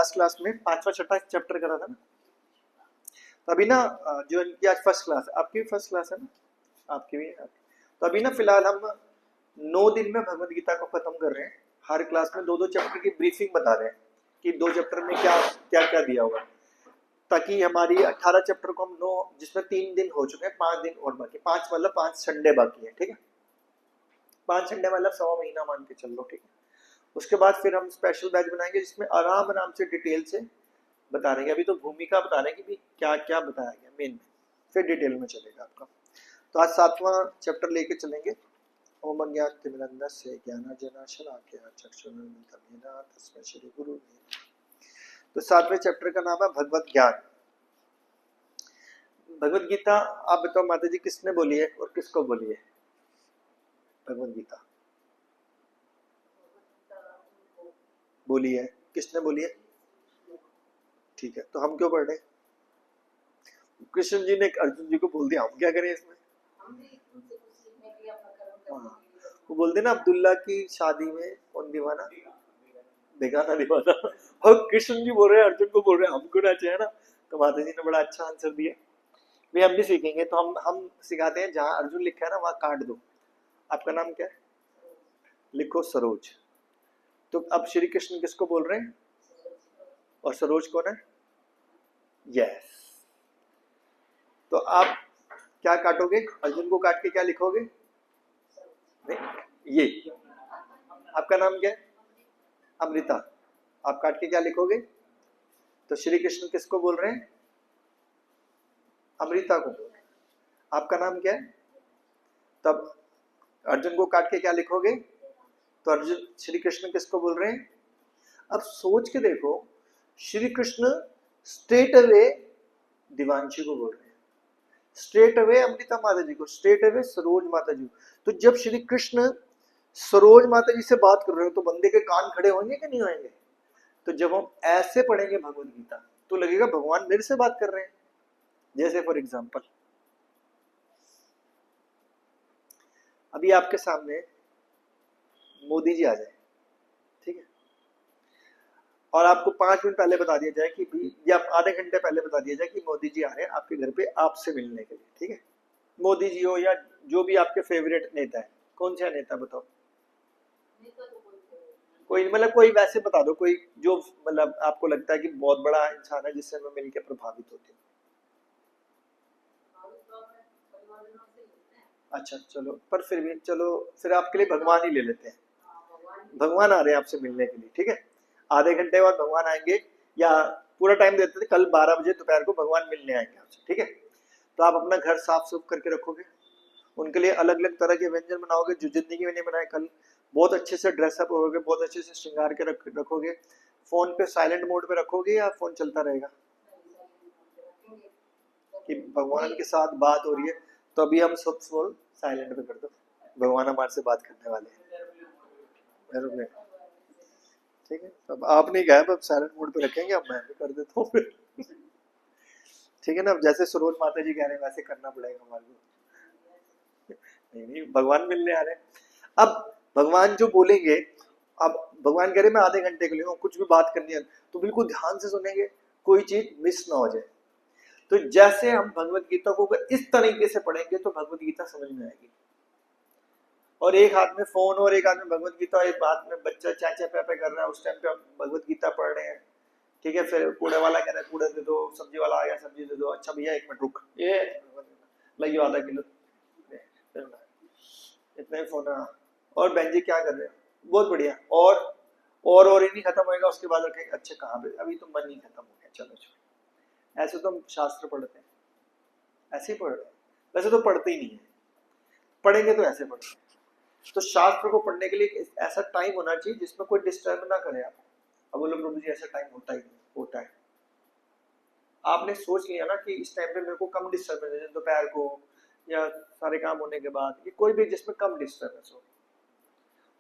Last class में पांचवा छठा चैप्टर करा था ना। तो अभी ना जो इनकी आज फर्स्ट क्लास है, आपकी भी फर्स्ट क्लास है ना, आपकी भी है। तो अभी ना फिलहाल हम 9 दिन में भगवत गीता को खत्म कर रहे हैं। हर क्लास में 2-2 चैप्टर की ब्रीफिंग बता रहे हैं कि 2 चैप्टर में क्या क्या क्या दिया हुआ है, ताकि हमारी 18 चैप्टर को हम 9, जिसमें 3 दिन हो चुके हैं, 5 दिन और बाकी, 5 मतलब 5 संडे बाकी है, ठीक है। 5 संडे मतलब 1.25 महीना मान के चल लो, ठीक है। उसके बाद फिर हम स्पेशल बैच बनाएंगे जिसमें आराम आराम से डिटेल से बता रहे हैं। अभी तो भूमिका बता रहे हैं कि क्या क्या बताया गया मेन में, फिर डिटेल में चलेगा आपका। तो आज 7वां चैप्टर लेके चलेंगे। ओम अज्ञानतिमिरन्धस्य ज्ञानांजनशलाकया चक्षुरुन्मीलितं येन तस्मै श्री गुरुवे नमः। तो 7वें चैप्टर का नाम है भगवत ज्ञान। भगवत गीता आप बताओ माता जी, किसने बोली है और किसको बोली है भगवत गीता? बोली है, किसने बोली है? ठीक है, तो हम क्यों पढ़ रहे हैं? कृष्ण जी ने अर्जुन जी को बोल दिया, हम क्या करें इसमें? हाँ, वो बोलते ना अब्दुल्ला की शादी में कौन दीवाना, बेगाना दीवाना। और कृष्ण जी बोल रहे हैं अर्जुन को, बोल रहे हैं हमको ना चाहिए ना। तो माता जी ने बड़ा अच्छा आंसर दिया। वे हम भी सीखेंगे, तो हम सिखाते हैं जहाँ अर्जुन लिखा है ना वहाँ काट दो। आपका नाम क्या है? लिखो सरोज। तो अब श्री कृष्ण किसको बोल रहे हैं और सरोज कौन है? यस। तो आप क्या काटोगे? अर्जुन को काट के क्या लिखोगे? नहीं, ये। आपका नाम क्या है? अमृता। आप काट के क्या लिखोगे? तो श्री कृष्ण किसको बोल रहे हैं? अमृता को बोल रहे हैं। आपका नाम क्या है? तब अर्जुन को काट के क्या लिखोगे? तो अर्जुन श्री कृष्ण किसको बोल रहे हैं? अब सोच के देखो, श्री कृष्ण स्ट्रेट अवे दिवांशी को बोल रहे हैं, स्ट्रेट अवे अमृता माता जी को, स्ट्रेट अवे सरोज माता जी। तो जब श्री कृष्ण सरोज माता जी से बात कर रहे हो तो बंदे के कान खड़े होंगे कि नहीं होंगे? तो जब हम ऐसे पढ़ेंगे भगवत गीता तो लगेगा भगवान मेरे से बात कर रहे हैं। जैसे फॉर एग्जांपल अभी आपके सामने मोदी जी आ जाए, ठीक है, और आपको 5 मिनट पहले बता दिया जाए कि भी, या आधे घंटे पहले बता दिया जाए कि मोदी जी आ रहे हैं आपके घर पे आपसे मिलने के लिए, ठीक है। मोदी जी हो या जो भी आपके फेवरेट नेता है, कौन सा नेता बताओ? कोई मतलब कोई वैसे बता दो, कोई जो मतलब आपको लगता है कि बहुत बड़ा इंसान है जिससे मैं मिलकर प्रभावित होती हूँ। अच्छा चलो, पर फिर भी चलो, फिर आपके लिए भगवान ही ले लेते हैं। भगवान आ रहे हैं आपसे मिलने के लिए, ठीक है। आधे घंटे बाद भगवान आएंगे, या पूरा टाइम देते थे, कल 12 बजे दोपहर को भगवान मिलने आएंगे आपसे, ठीक है। तो आप अपना घर साफ सुफ करके रखोगे, उनके लिए अलग अलग तरह के व्यंजन बनाओगे जो जिंदगी में नहीं बनाए कल, बहुत अच्छे से ड्रेसअप होगे, बहुत अच्छे से श्रृंगार के रखोगे। फोन पे साइलेंट मोड पे रखोगे या फोन चलता रहेगा कि भगवान के साथ बात हो रही है? तो अभी हम सब फोन साइलेंट पे कर दो, भगवान हमारे से बात करने वाले हैं, ठीक है। अब आपने कहा अब साइलेंट मोड पे रखेंगे, अब मैं भी कर देता हूँ फिर, ठीक है ना। अब जैसे सरोज माता जी कह रहे हैं वैसे करना पड़ेगा हमारे को। नहीं नहीं, भगवान मिलने आ रहे हैं। अब भगवान जो बोलेंगे, अब भगवान कह रहे मैं आधे घंटे के लिए हूँ, कुछ भी बात करनी है तो बिल्कुल ध्यान से सुनेंगे, कोई चीज मिस ना हो जाए। तो जैसे हम भगवत गीता को अगर इस तरीके से पढ़ेंगे तो भगवत गीता समझ में आएगी। और एक हाथ में फोन और एक हाथ में भगवत गीता, एक हाथ में बच्चा चाचा पे कर रहा है, उस टाइम पे हम भगवत गीता पढ़ रहे हैं, ठीक है। फिर कूड़े वाला कह रहा है कूड़े दे दो, सब्जी वाला आ गया सब्जी दे दो, अच्छा भैया 1 मिनट रुक, ये लाइयो आधा किलो, इतना ही फोन है। और बहन जी क्या कर रहे हैं? बहुत बढ़िया। और ही नहीं खत्म होएगा, उसके बाद रखेंगे अच्छे कहाँ पे, अभी तो मन नहीं खत्म हो गया, चलो छोड़ो। ऐसे तो हम शास्त्र पढ़ते हैं, ऐसे ही पढ़ रहे हैं, वैसे तो पढ़ते ही नहीं है, पढ़ेंगे तो ऐसे पढ़ेंगे। तो शास्त्र को पढ़ने के लिए ऐसा टाइम होना चाहिए जिसमें कोई डिस्टर्ब ना करे आप। अब बोलो प्रभु जी ऐसा टाइम होता ही नहीं, होता है। आपने सोच लिया ना कि इस टाइम पे मेरे को कम डिस्टर्बेंस है, दोपहर को या सारे काम होने के बाद, ये कोई भी जिसमें कम डिस्टर्बेंस हो,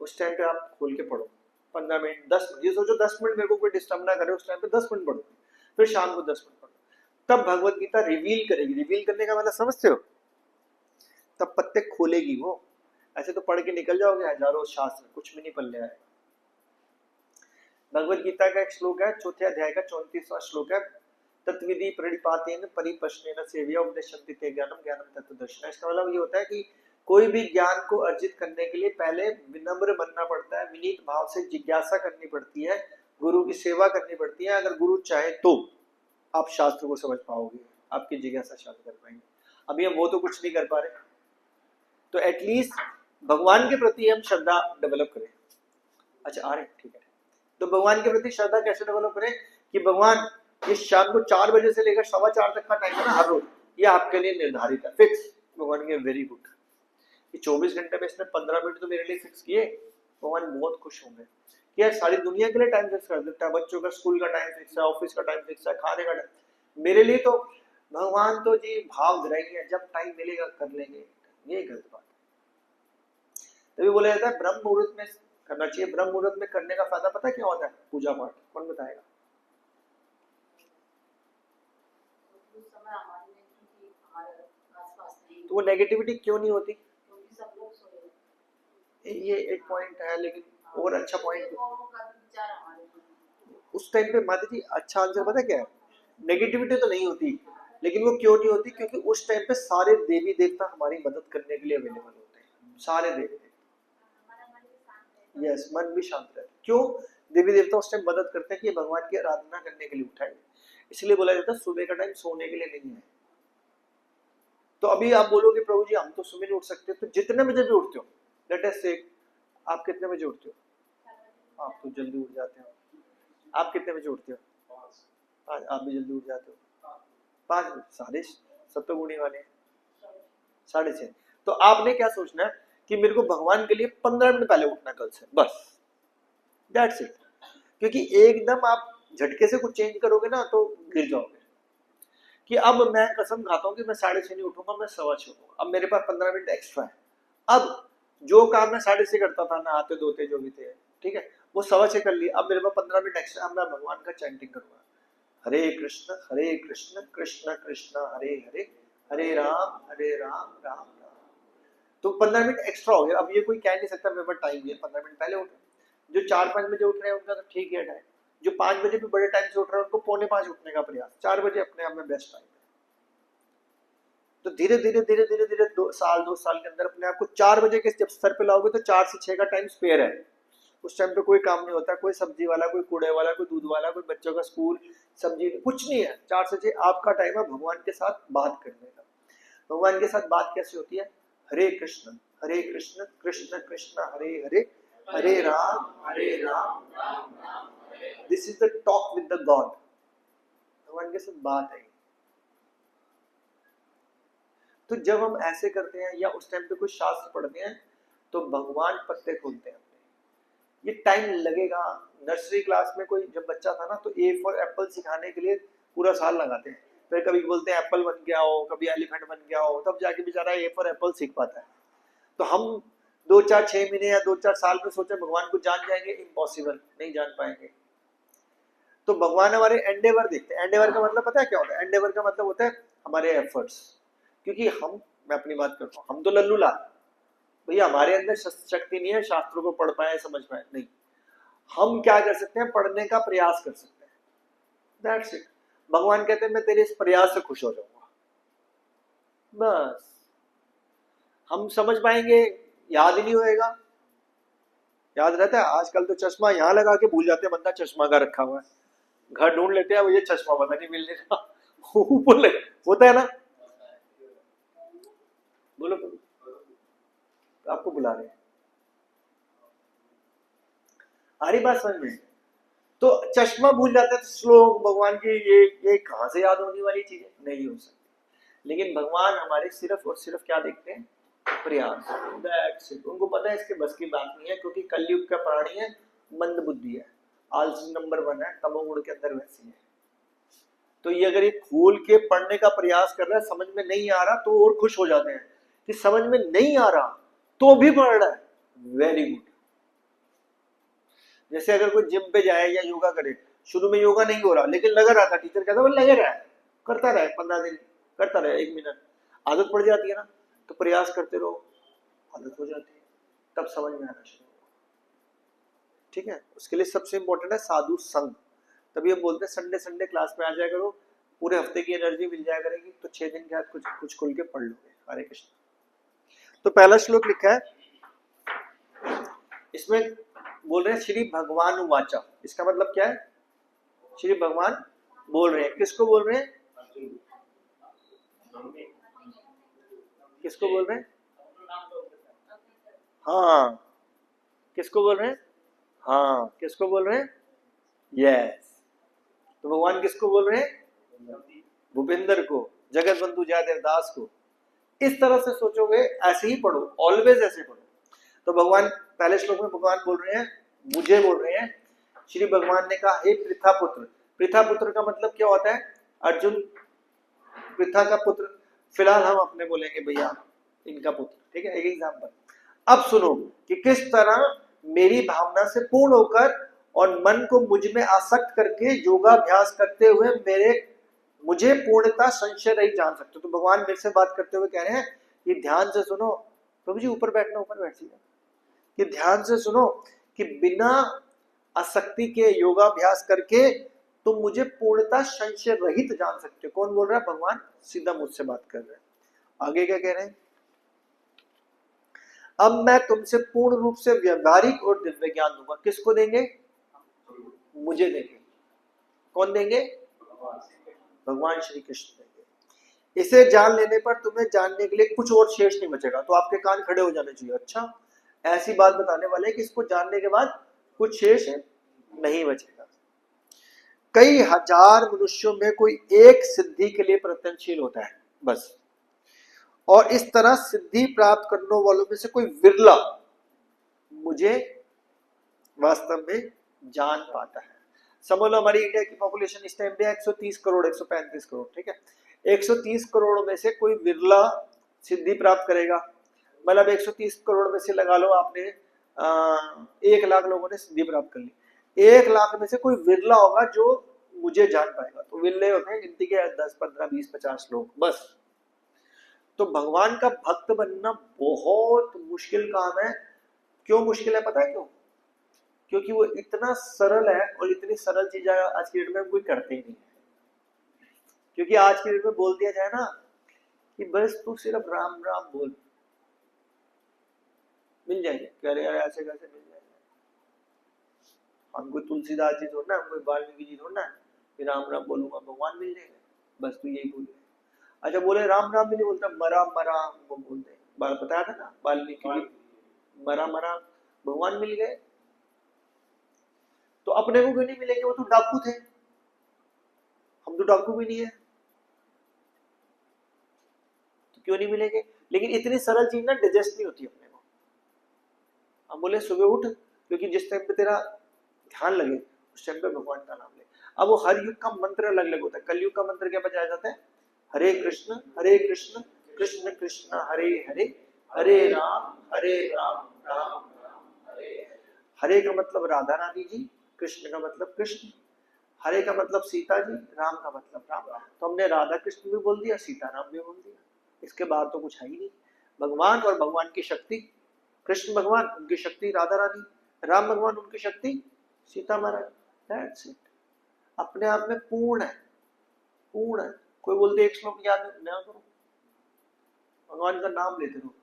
उस टाइम पे आप खोल के पढ़ो। 15 मिनट 10 मिनट, ये सोचो 10 मिनट मेरे को कोई डिस्टर्ब ना करे, उस टाइम पे 10 मिनट पढ़ो, फिर शाम को 10 मिनट पढ़ो। तब भगवत गीता रिवील करेगी। रिवील करने का मतलब समझते हो? तब पत्ते खोलेगी वो। ऐसे तो पढ़ के निकल जाओगे हजारों शास्त्र, कुछ भी नहीं पल्ले आए। भगवद गीता का एक श्लोक है, चौथे अध्याय का 34वां श्लोक है, तत्विधि प्रणिपातेन परिप्रश्नेन सेव्या उपदेशन्ति ते ज्ञानम ज्ञानम तत्वदर्शन। इसका मतलब ये होता है कि कोई भी ज्ञान को अर्जित करने के लिए पहले विनम्र बनना पड़ता है, विनीत भाव से जिज्ञासा करनी पड़ती है, गुरु की सेवा करनी पड़ती है। अगर गुरु चाहे तो आप शास्त्र को समझ पाओगे, आपकी जिज्ञासा शांत कर पाएंगे। अभी हम वो तो कुछ नहीं कर पा रहे, तो एटलीस्ट भगवान के प्रति हम श्रद्धा डेवलप करें। अच्छा आ रहे, ठीक है। तो भगवान के प्रति श्रद्धा कैसे डेवलप करें कि भगवान ये शाम को 4 बजे से लेकर 4:15 तक का टाइम है ना हर रोज, ये आपके लिए निर्धारित है, फिक्स। भगवान के वेरी गुड, ये 24 घंटे में इसने 15 मिनट तो मेरे लिए फिक्स किए, भगवान बहुत खुश होंगे कि यार सारी दुनिया के लिए टाइम फिक्स कर देता है। बच्चों का स्कूल का टाइम फिक्स है, ऑफिस का टाइम फिक्स है, खाने का टाइम, मेरे लिए तो भगवान तो जी भाव धरेंगे, जब टाइम मिलेगा कर लेंगे। ये गलत बात है। तभी बोला जाता है ब्रह्म मुहूर्त में करना चाहिए। ब्रह्म मुहूर्त में करने का फायदा पता क्या होता है? पूजा पाठ। कौन बताएगा? तो वो नेगेटिविटी क्यों नहीं होती? ये एक पॉइंट है, लेकिन और अच्छा पॉइंट उस टाइम पे माता जी अच्छा आंसर पता क्या है? नेगेटिविटी तो नहीं होती, लेकिन वो क्यों नहीं होती? क्योंकि उस टाइम पे सारे देवी देवता हमारी मदद करने के लिए अवेलेबल होते हैं, सारे देवी देवता। यस, मन भी शांत रहता है। क्यों? देवी देवता उस टाइम मदद करते हैं कि भगवान की आराधना करने के लिए उठाए। इसलिए बोला जाता है सुबह का टाइम सोने के लिए नहीं है। तो अभी आप बोलोगे प्रभु जी हम तो सुबह नहीं उठ सकते, तो जितने बजे भी उठते हो, लेट अस से आप कितने बजे उठते हो? आप तो जल्दी उठ जाते हो। आप कितने बजे उठते हो? 5। आप भी जल्दी उठ जाते हो। 5 बजे। सारे सप्तगुणी वाले 6:30। तो आपने क्या सोचना है कि मेरे को भगवान के लिए 15 मिनट पहले उठना कल से, बस दैट्स इट। क्योंकि एकदम आप झटके से कुछ चेंज करोगे ना तो गिर जाओगे। कि अब मैं कसम खाता हूँ कि मैं 6:30 नहीं उठूंगा, मैं 6:15 उठूंगा। अब मेरे पास 15 मिनट एक्स्ट्रा है। अब जो काम मैं 6:30 करता था, नहाते धोते जो भी थे, ठीक है, वो 6:15 कर लिया। अब मेरे पास 15 मिनट एक्स्ट्रा, अब मैं भगवान का चैंटिंग करूंगा, हरे कृष्ण कृष्ण कृष्ण हरे हरे, हरे राम राम राम। तो 15 मिनट एक्स्ट्रा हो गया। अब ये कोई कह नहीं सकता मेरे पास टाइम है, 15 मिनट पहले उठे। जो 4-5 बजे उठ रहे हैं उनका तो ठीक है टाइम। जो 5 बजे भी बड़े टाइम से उठ रहे हैं उनको 4:45 उठने का प्रयास। 4 बजे अपने आप में बेस्ट टाइम है। तो धीरे धीरे धीरे धीरे धीरे 2 साल के अंदर अपने आप को 4 बजे के जब स्तर पे लाओगे तो 4 से 6 का टाइम स्पेयर है। उस टाइम पे कोई काम नहीं होता, कोई सब्जी वाला, कोई कूड़े वाला, कोई दूध वाला, कोई बच्चों का स्कूल, सब्जी, कुछ नहीं है। 4 से 6 आपका टाइम है भगवान के साथ बात करने का। भगवान के साथ बात कैसे होती है? Hare Krishna Krishna Krishna Hare Hare, Hare Ram Ram. This is the talk with the god. भगवान के साथ बात है। तो जब हम ऐसे करते हैं या उस टाइम पे कुछ शास्त्र पढ़ते हैं तो भगवान पत्ते खोलते हैं अपने। ये टाइम लगेगा। नर्सरी क्लास में कोई जब बच्चा था ना तो ए फॉर एप्पल सिखाने के लिए पूरा साल लगाते हैं। फिर कभी बोलते हैं एप्पल बन गया हो, कभी एलिफेंट बन गया हो, तब जाके बेचारा ए फॉर एप्पल सीख पाता है। तो हम 2-4-6 महीने या 2-4 साल में सोचे भगवान को जान जाएंगे, इम्पॉसिबल, नहीं जान पाएंगे। तो भगवान हमारे एंडेवर देखते हैं। एंडेवर का मतलब पता है क्या होता है? एंडेवर का मतलब होता है हमारे एफर्ट्स। क्योंकि मैं अपनी बात करता हूँ, हम तो लल्लू लाल भैया, हमारे अंदर शक्ति नहीं है शास्त्रों को पढ़ पाए, समझ पाए, नहीं। हम क्या कर सकते हैं? पढ़ने का प्रयास कर सकते हैं, दैट्स इट। भगवान कहते हैं मैं तेरे इस प्रयास से खुश हो जाऊंगा, बस। हम समझ पाएंगे, याद ही नहीं होएगा। याद रहता है? आजकल तो चश्मा यहाँ लगा के भूल जाते हैं, बंदा चश्मा का रखा हुआ है, घर ढूंढ लेते हैं, वो ये चश्मा पता नहीं मिलने का बोले होता है ना। बोलो आपको बुला रहे हैं, हरी बात समझ में। तो चश्मा भूल जाता है तो श्लोक भगवान की ये कहां से याद होने वाली चीज है? नहीं हो सकती। लेकिन भगवान हमारे सिर्फ और सिर्फ क्या देखते हैं? प्रयास। That's it. उनको पता है इसके बस की बात नहीं है, क्योंकि कलयुग का प्राणी है, मंद बुद्धि है, आलसी नंबर 1 है, तमोगुण के अंदर वैसी है। तो ये अगर ये खोल के पढ़ने का प्रयास कर रहा है, समझ में नहीं आ रहा तो और खुश हो जाते हैं कि समझ में नहीं आ रहा तो भी पढ़ रहा है, वेरी गुड। जैसे अगर कोई जिम पे जाए या योगा करे, शुरू में योगा नहीं हो रहा लेकिन लग रहा था, टीचर कहता है लगे रहा है, करता रहे, 15 दिन करता रहे, 1 मिनट, आदत पड़ जाती है ना। तो प्रयास करते रहो, आदत हो जाती है, तब समझ में आना शुरू होगा। ठीक है, उसके लिए सबसे इंपॉर्टेंट है साधु संग। तभी हम बोलते हैं संडे संडे क्लास में आ जाया करो, पूरे हफ्ते की एनर्जी मिल जाया करेगी, तो 6 दिन के बाद कुछ कुछ खुल के पढ़ लोगे। हरे कृष्ण। तो पहला श्लोक लिखा है, इसमें बोल रहे हैं श्री भगवान उवाचा। इसका मतलब क्या है? श्री भगवान बोल रहे हैं। किसको बोल रहे हैं? किसको बोल रहे हैं? हाँ, किसको बोल रहे हैं? हाँ, किसको बोल रहे हैं? यस। तो भगवान किसको बोल रहे हैं? भूपेंद्र को, जगत बंधु जयदेव दास को। इस तरह से सोचोगे, ऐसे ही पढ़ो, ऑलवेज ऐसे पढ़ो। तो भगवान पहले श्लोक में भगवान बोल रहे हैं, मुझे बोल रहे हैं। श्री भगवान ने कहा, हे पृथा पुत्र। पृथा पुत्र का मतलब क्या होता है? अर्जुन पृथा का पुत्र। फिलहाल हम अपने बोलेंगे भैया इनका पुत्र, ठीक है, एक एग्जाम्पल। अब सुनो कि किस तरह मेरी भावना से पूर्ण होकर और मन को मुझ में आसक्त करके योगाभ्यास करते हुए मुझे पूर्णता संशय रहित जान सकते हो। तो भगवान मेरे से बात करते हुए कह रहे हैं कि ध्यान से सुनो। प्रभु जी ऊपर बैठना, ऊपर बैठ जाइए। कि ध्यान से सुनो कि बिना आसक्ति के योगाभ्यास करके तुम मुझे पूर्णता संशय रहित जान सकते हो। कौन बोल रहा है? भगवान सीधा मुझसे बात कर रहे हैं। आगे क्या कह रहे हैं? अब मैं तुमसे पूर्ण रूप से व्यवहारिक और दिव्य ज्ञान दूंगा। किसको देंगे? मुझे देंगे। कौन देंगे? भगवान श्री कृष्ण देंगे। इसे जान लेने पर तुम्हें जानने के लिए कुछ और शेष नहीं बचेगा। तो आपके कान खड़े हो जाने चाहिए। अच्छा, ऐसी बात बताने वाले कि इसको जानने के बाद कुछ शेष नहीं बचेगा। कई हजार मनुष्यों में कोई एक सिद्धि के लिए प्रयत्नशील होता है बस, और इस तरह सिद्धि प्राप्त करने वालों में से कोई विरला मुझे वास्तव में जान पाता है। समझ लो हमारी इंडिया की पॉपुलेशन इस टाइम पे 130 करोड़ 135 करोड़, ठीक है। 130 करोड़ में से कोई विरला सिद्धि प्राप्त करेगा। मतलब 130 करोड़ में से लगा लो आपने 1 लाख लोगों ने सिद्धि प्राप्त कर ली। 1 लाख में से कोई विरला होगा जो मुझे जान पाएगा। तो विरले होते हैं गिनती के 10 15 20 50 लोग बस। तो भगवान का भक्त बनना बहुत मुश्किल काम है। क्यों मुश्किल है पता है क्यों? क्योंकि वो इतना सरल है, और इतनी सरल चीज आज की डेट में कोई करते ही नहीं है। क्योंकि आज की डेट में बोल दिया जाए ना कि बस तू सिर्फ राम राम बोल, मिल जाएंगे। कह रहे यार ऐसे कैसे मिल जाएंगे? हम कोई तुलसीदास जी थोड़ा ना, हम कोई वाल्मीकि जी थोड़ा ना कि राम राम बोलूंगा भगवान मिल जाएंगे। बस तू यही बोल। अच्छा बोले राम राम भी नहीं बोलता, मरा मरा वो बोलते। बताया था ना वाल्मीकि जी, मरा मरा भगवान मिल गए। तो अपने को क्यों नहीं मिलेंगे? वो तो डाकू थे, हम तो डाकू भी नहीं है, तो क्यों नहीं मिलेंगे? लेकिन इतनी सरल चीज ना डाइजेस्ट नहीं होती अपने को। हम बोले सुबह उठ, क्योंकि जिस टाइम पे तेरा ध्यान लगे उस टाइम पे भगवान का नाम ले। अब वो हर युग का मंत्र अलग अलग होता है। कलयुग का मंत्र क्या बजाया जाता है? हरे कृष्ण कृष्ण कृष्ण हरे हरे, हरे राम राम राम हरे। हरे का मतलब राधा रानी जी, कृष्ण का मतलब कृष्ण, हरे का मतलब सीता जी, राम का मतलब राम। तो हमने राधा कृष्ण भी बोल दिया, सीता राम भी बोल दिया। इसके बाद तो कुछ है ही नहीं। भगवान और भगवान की शक्ति, कृष्ण भगवान उनकी शक्ति राधा रानी, राम भगवान उनकी शक्ति सीता महाराज। That's it. अपने आप में पूर्ण है, पूर्ण है। कोई बोलते एक श्लोक याद ना करो, भगवान का नाम लेते रहो।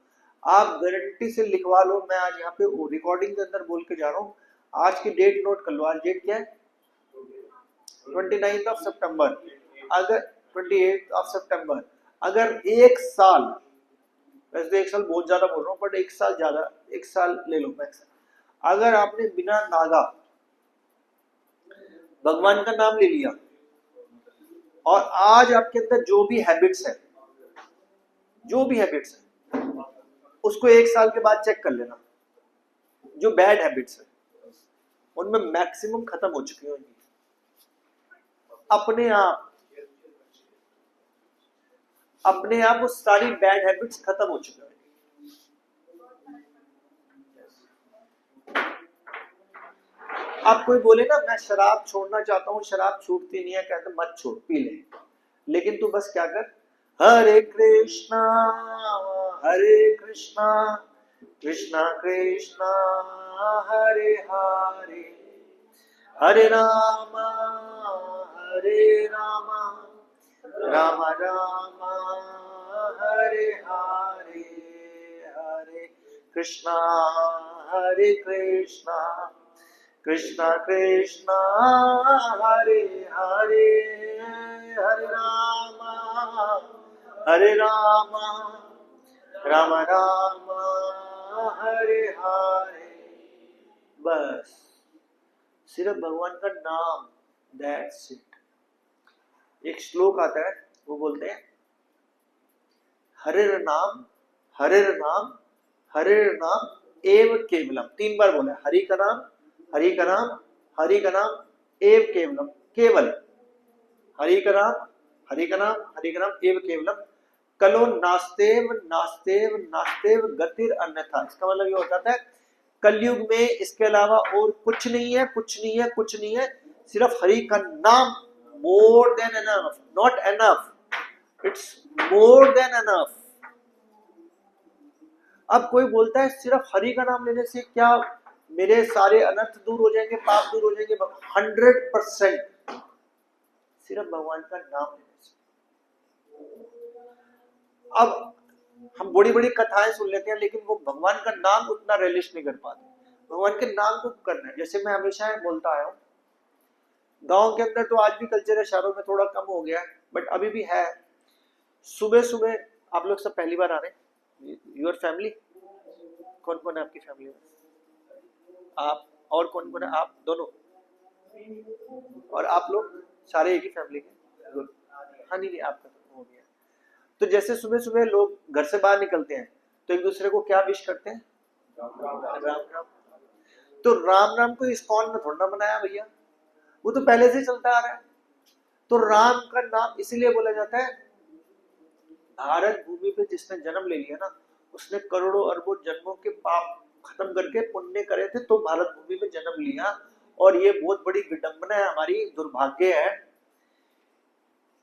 आप गारंटी से लिखवा लो, मैं आज यहाँ पे रिकॉर्डिंग के अंदर बोल के जा रहा हूँ। आज की डेट नोट कर लो। आज डेट क्या है? 29 सितंबर। अगर 28 सितंबर, अगर 1 साल, वैसे तो 1 साल बहुत ज्यादा बोल रहा हूँ, बट 1 साल ज्यादा, 1 साल ले लो मैक्स। अगर आपने बिना नागा भगवान का नाम ले लिया, और आज आपके अंदर जो भी हैबिट्स है, जो भी हैबिट्स है, उसको 1 साल के बाद चेक कर लेना। जो बैड हैबिट्स है उनमें मैक्सिमम खत्म हो चुकी होंगी अपने आप। अपने आप वो सारी बैड हैबिट्स खत्म हो चुकी हैं। आप कोई बोले ना मैं शराब छोड़ना चाहता हूँ, शराब छूटती नहीं है, कहते मत छोड़, पी ले। लेकिन तू बस क्या कर, हरे कृष्णा कृष्णा कृष्णा हरे हरे, हरे राम राम राम हरे हरे, हरे कृष्णा हरे कृष्णा, कृष्णा कृष्णा हरे हरे, हरे राम राम राम हरे हरे। बस सिर्फ भगवान का नाम, दैट्स इट। एक श्लोक आता है, वो बोलते हैं हरे नाम एव केवलम। 3 बार बोला हरि का नाम, हरि का नाम, हरि का नाम एव केवलम, केवल हरि का नाम, हरि का नाम, हरि का नाम एव केवलम, कलो नास्तेव नास्तेव नास्तेव गतिर अन्यथा। इसका मतलब ये हो जाता है कलयुग में इसके अलावा और कुछ नहीं है, कुछ नहीं है, कुछ नहीं है, सिर्फ हरि का नाम, more than enough, not enough, it's more than enough. अब कोई बोलता है सिर्फ हरि का नाम लेने से क्या मेरे सारे अनर्थ दूर हो जाएंगे, पाप दूर हो जाएंगे? 100% सिर्फ भगवान का नाम लेने से। अब हम बड़ी बड़ी कथाएं सुन लेते हैं, लेकिन वो भगवान का नाम उतना रिलिश नहीं कर पाते। भगवान के नाम को करना है। जैसे मैं हमेशा बोलता आया हूँ, गांव के अंदर तो आज भी कल्चर है, शहरों में थोड़ा कम हो गया है, बट अभी भी है। सुबह सुबह आप लोग सब पहली बार आ रहे हैं, योर फैमिली कौन कौन है आपकी फैमिली में? आप और कौन कौन है? आप दोनों और आप लोग सारे एक ही फैमिली के? हाँ नहीं आपका तो हो गया। तो जैसे सुबह सुबह लोग घर से बाहर निकलते हैं तो एक दूसरे को क्या विश करते हैं? राम राम। तो राम राम को इस्कॉन में थोड़ा बनाया भैया, वो तो पहले से चलता आ रहा है। तो राम का नाम इसीलिए बोला जाता है, भारत भूमि पे जिसने जन्म ले लिया ना, उसने करोड़ों अरबों जन्मों के पाप खत्म करके पुण्य करे थे तो भारत भूमि पे जन्म लिया। और ये बहुत बड़ी विडंबना है, हमारी दुर्भाग्य है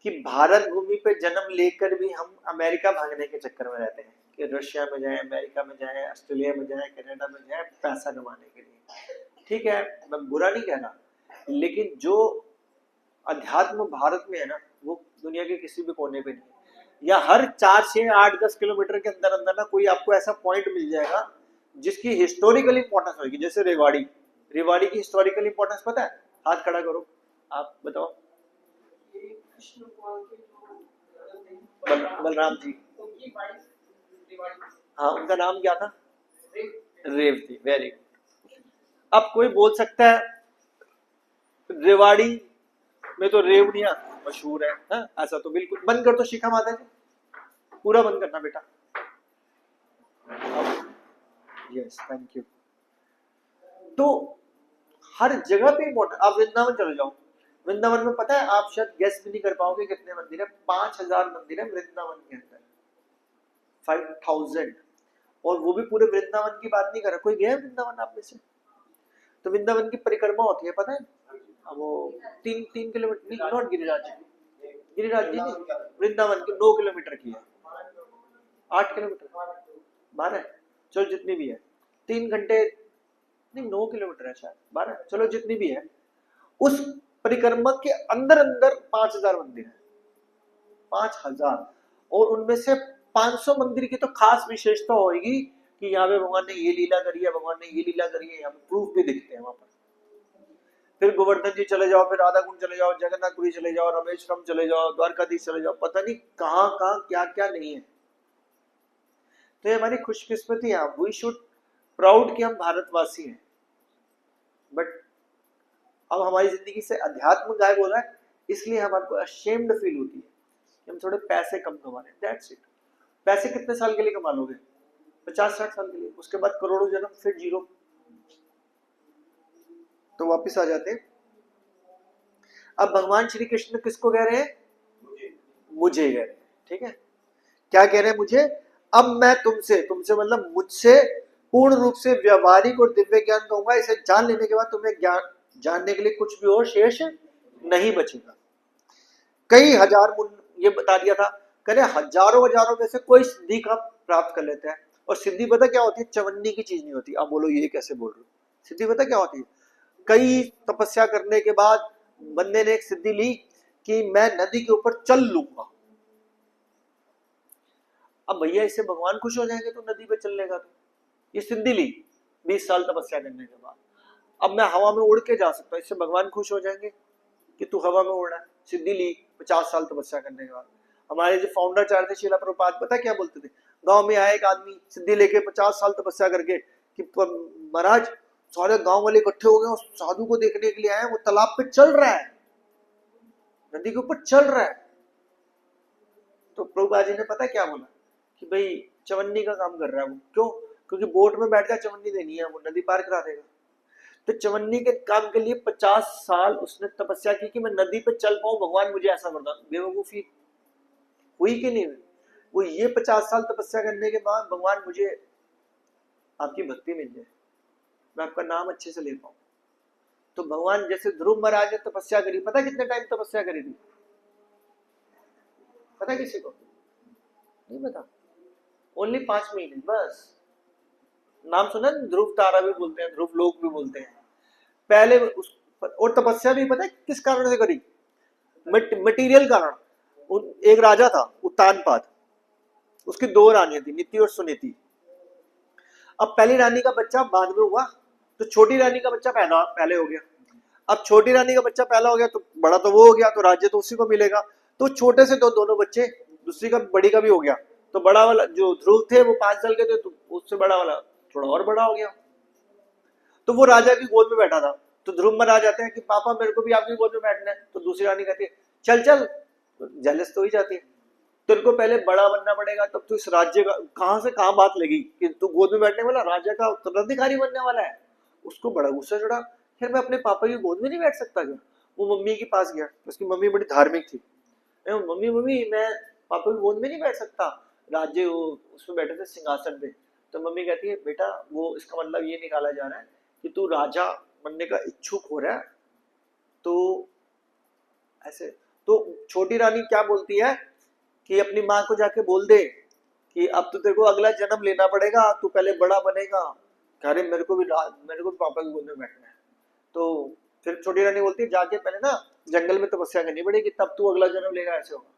कि भारत भूमि पे जन्म लेकर भी हम अमेरिका भागने के चक्कर में रहते हैं कि रशिया में जाए, अमेरिका में जाए, ऑस्ट्रेलिया में जाए, कनाडा में जाए, पैसा कमाने के लिए। ठीक है, मैं बुरा नहीं कह रहा, लेकिन जो अध्यात्म भारत में है ना, वो दुनिया के किसी भी कोने पे नहीं। या हर 4, 6, 8, 10 किलोमीटर के अंदर अंदर ना कोई आपको ऐसा पॉइंट मिल जाएगा जिसकी हिस्टोरिकल इंपॉर्टेंस होगी। जैसे रेवाड़ी, रेवाड़ी की हिस्टोरिकल इंपॉर्टेंस पता है? हाथ खड़ा करो, आप बताओ। बलराम जी, हाँ उनका नाम क्या था? रेवती। Very good. अब कोई बोल सकता है रेवाड़ी में तो रेवड़ियां मशहूर है, हाँ? ऐसा तो बिल्कुल बंद कर दो शिखा माता जी, पूरा बंद करना बेटा। Yes thank you. तो हर जगह पे इम्पोर्टेंट। आप वृंदावन चले जाओ, वृंदावन में पता है आप शायद गेस भी नहीं कर पाओगे कितने मंदिर है। 5000 मंदिर है वृंदावन के अंदर, 5000। और वो भी पूरे वृंदावन की बात नहीं कर रहा। कोई गया वृंदावन आप में से? तो वृंदावन की परिक्रमा होती है पता है, वो 3 किलोमीटर नहीं, नॉट गिरिराज, गिरिराज जी नहीं, वृंदावन की 9 किलोमीटर की है, 8 किलोमीटर, 12, चलो जितनी भी है, 3 घंटे नहीं, 9 किलोमीटर है शायद, 12, चलो जितनी भी है। उस परिक्रमा के अंदर अंदर 5000 मंदिर है, 5000। और उनमें से 500 मंदिर की तो खास विशेषता होगी कि यहाँ पे भगवान ने ये लीला करी है, भगवान ने ये लीला करी है, यहाँ पे प्रूफ भी दिखते हैं वहां पर। फिर गोवर्धन जी चले जाओ, फिर राधा कुंड चले जाओ, जगन्नाथपुरी चले जाओ, रामेश्वरम चले जाओ, द्वारकाधीश चले जाओ, पता नहीं कहाँ कहाँ क्या क्या नहीं है। तो ये हमारी खुशकिस्मती है, वी शुड प्राउड कि हम भारतवासी हैं। बट अब हमारी जिंदगी से अध्यात्म गायब हो रहा है, इसलिए हमको अशेम्ड फील होती है कि हम थोड़े पैसे कम कमा रहे हैं। That's it. पैसे कितने साल के लिए कमा लोगे? 50-60 साल के लिए, उसके बाद करोड़ों जन्म, फिर जीरो। तो वापिस आ जाते हैं। अब भगवान श्री कृष्ण किसको कह रहे हैं? मुझे कह रहे हैं। ठीक है, क्या कह रहे हैं? मुझे। अब मैं तुमसे, तुमसे मतलब मुझसे पूर्ण रूप से व्यवहारिक और दिव्य ज्ञान कहूंगा। इसे जान लेने के बाद तुम्हें ज्ञान जानने के लिए कुछ भी और शेष नहीं बचेगा। कई हजार, ये बता दिया था, कह रहे हजारों हजारों में से कोई सिद्धि का प्राप्त कर लेता है। और सिद्धि पता क्या होती है? चवन्नी की चीज नहीं होती। अब बोलो ये कैसे बोल रहे हो? सिद्धि पता क्या होती है? कई तपस्या करने के बाद बंदे ने एक सिद्धि ली कि मैं नदी के ऊपर चल लूंगा। अब भैया इससे भगवान खुश हो जाएंगे तो नदी पे चलने का, तो ये सिद्धि ली 20 साल तपस्या करने के बाद, अब मैं हवा में उड़ के जा सकता हूँ, इससे भगवान खुश हो जाएंगे कि तू हवा में उड़ रहा है। सिद्धि ली 50 साल तपस्या करने के बाद। हमारे जो फाउंडर चार थे शिला प्रभुपाद, पता क्या बोलते थे, गांव में आया एक आदमी सिद्धि लेके 50 साल तपस्या करके कि महाराज सारे गांव वाले इकट्ठे हो गए और साधु को देखने के लिए आए, वो तालाब पे चल रहा है, नदी के ऊपर चल रहा है। तो प्रभुपाद जी ने पता क्या बोला कि भाई चवन्नी का काम कर रहा है वो। क्यों? क्योंकि बोट में बैठ जा चवन्नी देनी है, वो नदी पार करा देगा। तो चवन्नी के काम के लिए 50 साल उसने तपस्या की कि मैं नदी पे चल पाऊं, भगवान मुझे ऐसा वरदान। बेवकूफी हुई कि नहीं हुई? वो ये 50 साल तपस्या करने के बाद भगवान मुझे आपकी भक्ति मिल जाए, मैं आपका नाम अच्छे से ले पाऊं। तो भगवान जैसे ध्रुव महाराज ने तपस्या करी, पता कितने टाइम तपस्या करी थी? पता किसी को? नहीं पता। ओनली 5 महीने बस। नाम सुना? ध्रुव तारा भी बोलते हैं, ध्रुव लोक भी बोलते हैं। पहले और तपस्या भी पता है किस कारण से करी? मटेरियल कारण। एक राजा था उत्तानपाद, उसकी 2 रानियां थी, नीति और सुनीति। अब पहली रानी का बच्चा बाद में हुआ, तो छोटी रानी का बच्चा पहले हो गया। अब छोटी रानी का बच्चा पहला हो गया तो बड़ा तो वो हो गया, तो राज्य तो उसी को मिलेगा। तो छोटे से दोनों बच्चे, दूसरी का बड़ी का भी हो गया, तो बड़ा वाला जो ध्रुव थे वो 5 साल के थे, तो उससे बड़ा वाला थोड़ा और बड़ा हो गया। तो वो राजा की गोद में बैठा था, तो ध्रुव महाराज आते हैं कि पापा मेरे को भी आपकी गोद में बैठना है। तो दूसरी रानी कहती है चल चल, तो जेलस तो ही जाती है, तेरे को पहले बड़ा बनना पड़ेगा, तब तो इस राज्य का कहां से कहां बात लगी कि तू गोद में बैठने वाला, राजा का उत्तराधिकारी बनने वाला है। उसको बड़ा गुस्सा चढ़ा, फिर मैं अपने पापा की गोद में नहीं बैठ सकता क्या? वो मम्मी के पास गया, उसकी मम्मी बड़ी धार्मिक थी, मम्मी मम्मी मैं पापा की गोद में नहीं बैठ सकता, राज्य उसमें बैठे थे सिंहासन पे। तो मम्मी कहती है बेटा वो इसका मतलब ये निकाला जा रहा है कि तू राजा बनने का इच्छुक हो रहा है। तो ऐसे तो छोटी रानी क्या बोलती है कि अपनी माँ को जाके बोल दे कि अब तो तेरे को अगला जन्म लेना पड़ेगा, तू पहले बड़ा बनेगा। अरे मेरे को भी पापा की गोद में बैठना है। तो फिर छोटी रानी बोलती है जाके पहले ना जंगल में तपस्या करनी पड़ेगी, तब तू अगला जन्म लेगा, ऐसे होगा।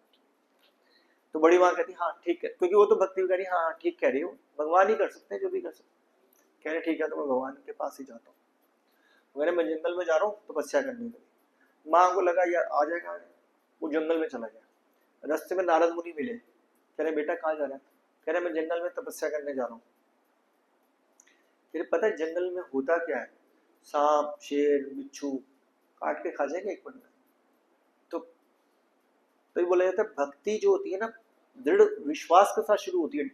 तो बड़ी माँ कहती हाँ ठीक है, क्योंकि वो तो भक्ति करी, हाँ ठीक कह रही हो, भगवान ही कर सकते हैं जो भी कर सकते। कह रहे ठीक है, तो मैं भगवान के पास ही जाता हूँ। मैं जंगल में जा रहा हूँ तपस्या करने के लिए। माँ को लगा यार आ जाएगा, वो जंगल में चला गया। रास्ते में नारद मुनि मिले, कह रहे बेटा कहाँ जा रहा है? कह रहे मैं जंगल में तपस्या करने जा रहा हूँ। फिर पता है जंगल में होता क्या है, सांप शेर बिच्छू काट के खा जाएंगे एक पल में। तो ये बोला जाता है भक्ति जो होती है ना, दृढ़ विश्वास के साथ शुरू होती है,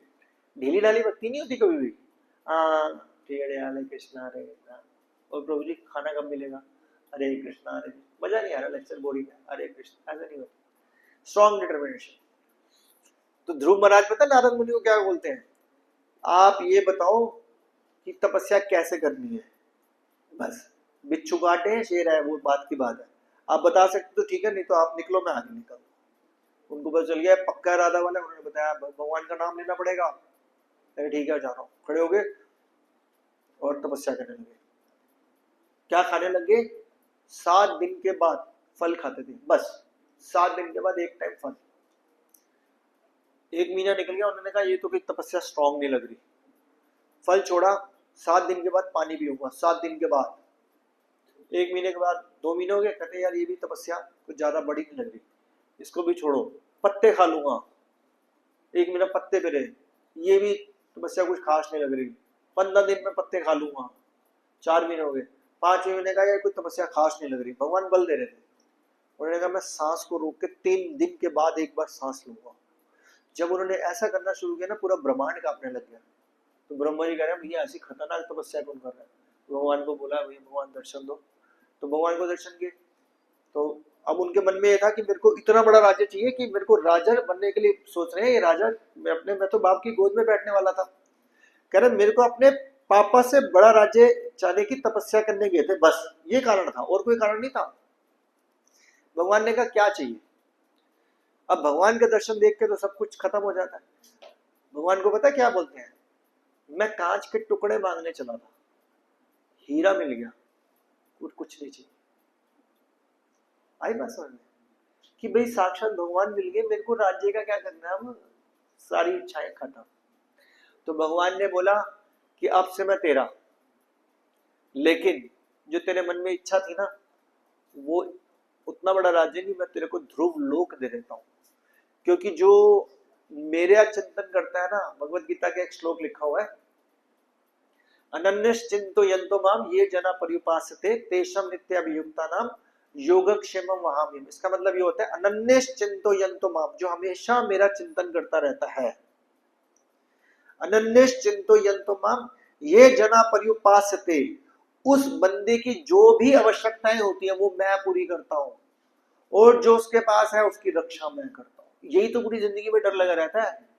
ढीली ढाली भक्ति नहीं होती कभी भी। ठीक है हरे कृष्णा हरे कृष्णा, और प्रभु जी खाना कब मिलेगा, हरे कृष्णा हरे, मजा नहीं आ रहा, लेक्चर बोरिंग है, हरे कृष्णा, ऐसा नहीं होता। Strong determination. तो ध्रुव महाराज पता नारद मुनि को क्या बोलते हैं, आप ये बताओ कि तपस्या कैसे करनी है। बस बिच्छू काटे हैं शेर है वो बात की बात है, आप बता सकते तो ठीक है, नहीं तो आप निकलो मैं आगे निकल। उनको पता चल गया पक्का इरादा वाला, उन्होंने बताया भगवान का नाम लेना पड़ेगा। अरे ठीक है जा रहा हूँ, खड़े हो गए और तपस्या करने लगे। क्या खाने लगे? 7 दिन के बाद फल खाते थे, बस 7 दिन के बाद एक टाइम फल। 1 महीना निकल गया, उन्होंने कहा ये तो कोई तपस्या स्ट्रांग नहीं लग रही, फल छोड़ा। 7 दिन के बाद पानी पीऊंगा, 7 दिन के बाद, 1 महीने के बाद 2 महीने हो गए, कहते यार ये भी तपस्या कुछ ज्यादा बड़ी नहीं लग रही, इसको भी छोड़ो, पत्ते खा लूंगा। 1 महीना पत्ते पे रहे, ये भी तपस्या कुछ खास नहीं लग रही, 15 दिन में पत्ते खा लूंगा। 4 महीने हो गए, 5वें महीने का यार कोई तपस्या खास नहीं लग रही, भगवान बल दे रहे थे। उन्होंने कहा मैं सांस को रोक के 3 दिन के बाद एक बार सांस लूंगा। जब उन्होंने ऐसा करना शुरू किया ना, पूरा ब्रह्मांड कांपने लग गया। तो ब्रह्मा जी कह रहे हैं भैया ऐसी खतरनाक तपस्या कौन कर रहा है? तो भगवान को बोला भैया भगवान दर्शन दो। तो भगवान को दर्शन किए, तो अब उनके मन में ये था कि मेरे को इतना बड़ा राज्य चाहिए कि मेरे को राजा बनने के लिए सोच रहे हैं ये राजा, मैं तो बाप की गोद में बैठने वाला था। कह रहे मेरे को अपने पापा से बड़ा राज्य चाहने की तपस्या करने गए थे, बस ये कारण था और कोई कारण नहीं था। भगवान ने कहा क्या चाहिए? अब भगवान के दर्शन देख के तो सब कुछ खत्म हो जाता है। भगवान को पता क्या बोलते हैं, मैं कांच के टुकड़े मांगने चला था, हीरा मिल गया, और कुछ नहीं चाहिए। आई बात समझ में कि भाई साक्षात भगवान मिल गए, मेरे को राज्य का क्या करना है, अब सारी इच्छाएं खत्म। तो भगवान ने बोला कि अब से मैं तेरा, लेकिन जो तेरे मन में इच्छा थी ना, वो उतना बड़ा राज्य नहीं, मैं तेरे को ध्रुव लोक दे देता हूं। क्योंकि जो मेरा चिंतन करता है ना, भगवत गीता का एक श्लोक लिखा हुआ है, अनन्यश्चिंतो माम ये जना पर्युपासते तेषां नित्याभियुक्तानां योगक्षेमं वहाम्यहम्। इसका मतलब ये होता है अनन्यश्चिंतो माम, जो हमेशा मेरा चिंतन करता रहता है। अनन्यश्चिंतो माम ये जना पर्युपासते, उस बंदे की जो भी आवश्यकताएं होती है वो मैं पूरी करता हूं, और जो उसके पास है उसकी रक्षा मैं करता हूं। यही तो पूरी जिंदगी में डर लगा रहता है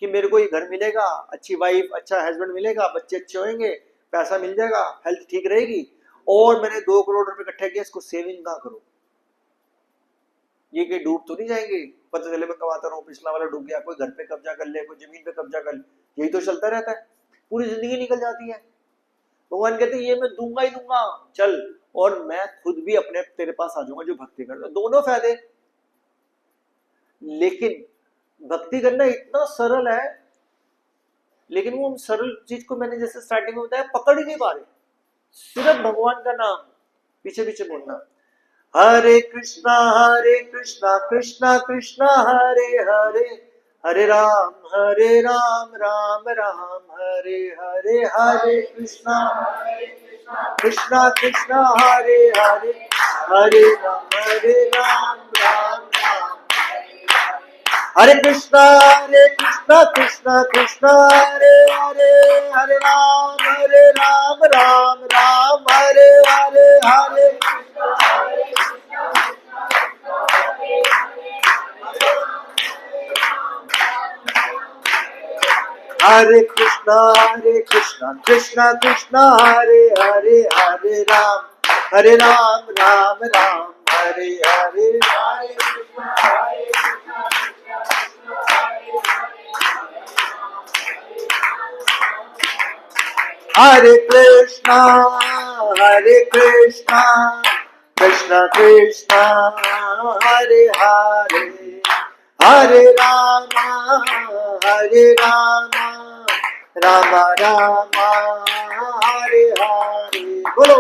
कि मेरे को ये घर मिलेगा, अच्छी वाइफ, अच्छा हस्बैंड मिलेगा, बच्चे अच्छे होंगे, पैसा मिल जाएगा, हेल्थ ठीक रहेगी, और मैंने 2 करोड़ रुपए इकट्ठे किए, इसको सेविंग कहां करूं? ये कहीं डूब तो नहीं जाएंगे? पता चले मैं कमाता रहूं, पिछला वाला डूब गया, कोई घर पे कब्जा कर ले, कोई जमीन पे कब्जा कर ले, यही तो चलता रहता है, पूरी जिंदगी निकल जाती है। भगवान कहते हैं ये मैं दूंगा ही दूंगा, चल, और मैं खुद भी अपने तेरे पास आ जाऊंगा जो भक्ति कर, दोनों फायदे। लेकिन भक्ति करना इतना सरल है, लेकिन वो सरल चीज को मैंने जैसे स्टार्टिंग में बताया पकड़ ही नहीं पा रहे। सिर्फ भगवान का नाम पीछे पीछे बोलना, हरे कृष्णा कृष्णा कृष्णा हरे हरे, हरे राम राम राम हरे हरे, हरे कृष्णा कृष्णा कृष्णा हरे हरे, हरे राम राम राम, हरे कृष्णा कृष्णा कृष्णा हरे हरे, हरे राम राम हरे हरे, हरे हरे कृष्णा कृष्णा कृष्णा हरे हरे, हरे राम राम हरे हरे, हरे कृष्णा कृष्णा कृष्णा हरे हरे, हरे राम राम हरे हरे। बोलो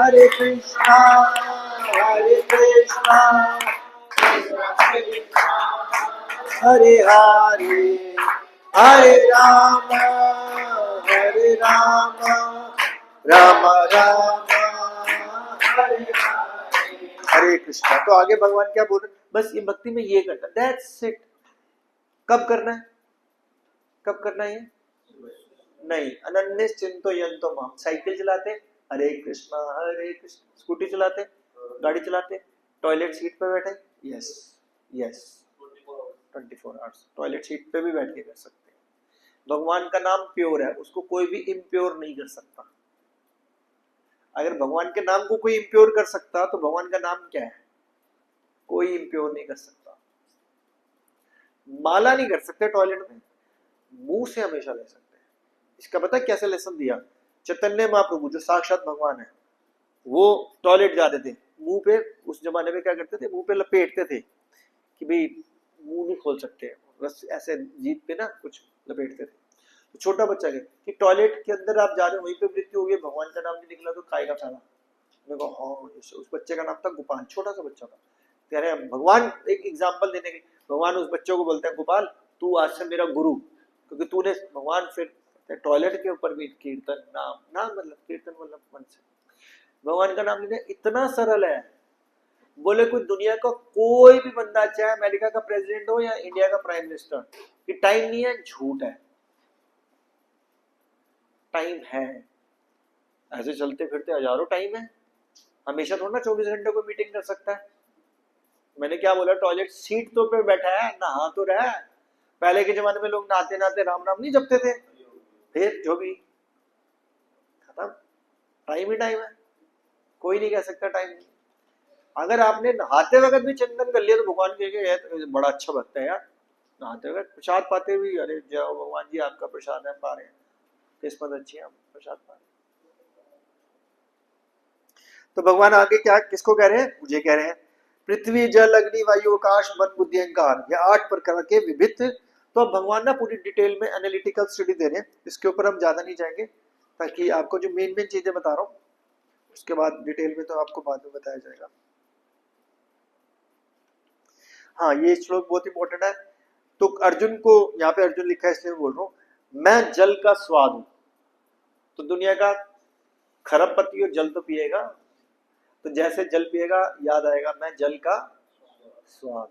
हरे कृष्णा हरे हरे, हरे राम राम हरे हरे कृष्णा। तो आगे भगवान क्या बोल रहे, बस ये भक्ति में ये करना, दैट्स इट। कब करना है, कब करना है? नहीं, अनन्य चिंतो यंतो माम। साइकिल चलाते हरे कृष्णा, स्कूटी चलाते, गाड़ी चलाते, टॉयलेट सीट पे बैठे, यस 24 आवर्स टॉयलेट सीट पे भी बैठ के कर सकते हैं। भगवान का नाम प्योर है, उसको कोई भी इम्प्योर नहीं कर सकता। अगर भगवान के नाम को कोई इम्प्योर कर सकता तो भगवान का नाम क्या है? कोई इम्प्योर नहीं कर सकता। माला नहीं कर सकते टॉयलेट में, मुंह से हमेशा ले सकते हैं। इसका पता कैसे लेसन दिया? चैतन्य महाप्रभु जो साक्षात भगवान है, वो टॉयलेट जाते थे, मुंह पे, उस जमाने में क्या करते थे, मुंह पे लपेटते थे कि भाई मुंह नहीं खोल सकते, बस ऐसे जीभ पे ना कुछ लपेटते थे। तो छोटा बच्चा गया कि टॉयलेट के अंदर आप जा रहे हो, वहीं पे मृत्यु हो गई, भगवान का नाम नहीं निकला तो खाएगा खाना। मैं कहा हाँ, उस बच्चे का नाम था गोपाल, छोटा सा बच्चा था। कह रहे भगवान, एक एग्जाम्पल देने के, भगवान उस बच्चे को बोलते हैं गोपाल तू आज से मेरा गुरु, क्योंकि तूने, भगवान फिर टॉयलेट के ऊपर भी कीर्तन नाम मतलब कीर्तन मतलब मन से भगवान का नाम लेना इतना सरल है। बोले कोई दुनिया का कोई भी बंदा, चाहे अमेरिका का प्रेसिडेंट हो या इंडिया का प्राइम मिनिस्टर, कि टाइम नहीं है, झूठ है। टाइम है, ऐसे चलते फिरते हजारों टाइम है। हमेशा थोड़ा ना 24 घंटे को मीटिंग कर सकता है। मैंने क्या बोला, टॉयलेट सीट तो पे बैठा है, नहा तो रहा है। पहले के जमाने में लोग नहाते नहाते राम राम नहीं जपते थे, फिर जो भी खत्म। टाइम ही टाइम है, कोई नहीं कह सकता टाइम नहीं। अगर आपने नहाते वक्त भी चिंतन कर लिया तो भगवान कहेंगे तो बड़ा अच्छा भक्त है यार, नहाते वक्त प्रसाद पाते हुए, अरे जाओ भगवान जी आपका प्रसाद है, पा रहे हैं, किस्मत अच्छी है, हम प्रसाद पा रहे हैं। तो भगवान आगे क्या किसको कह रहे हैं, मुझे कह रहे हैं। पृथ्वी जल अग्नि वायु आकाश मन बुद्धि अहंकार, ये 8 प्रकार के विभिन्न। तो अब भगवान ना पूरी डिटेल में एनालिटिकल स्टडी दे रहे हैं, इसके ऊपर हम ज्यादा नहीं जाएंगे, ताकि आपको जो मेन मेन चीजें बता रहा हूँ उसके बाद डिटेल में तो आपको बाद में बताया जाएगा। हाँ, ये श्लोक बहुत इंपॉर्टेंट है। तो अर्जुन को, यहाँ पे अर्जुन लिखा है इसलिए मैं बोल रहा हूँ, मैं जल का स्वाद हूं। तो दुनिया का खरबपति हो जल तो पिएगा, तो जैसे जल पिएगा याद आएगा मैं जल का स्वाद।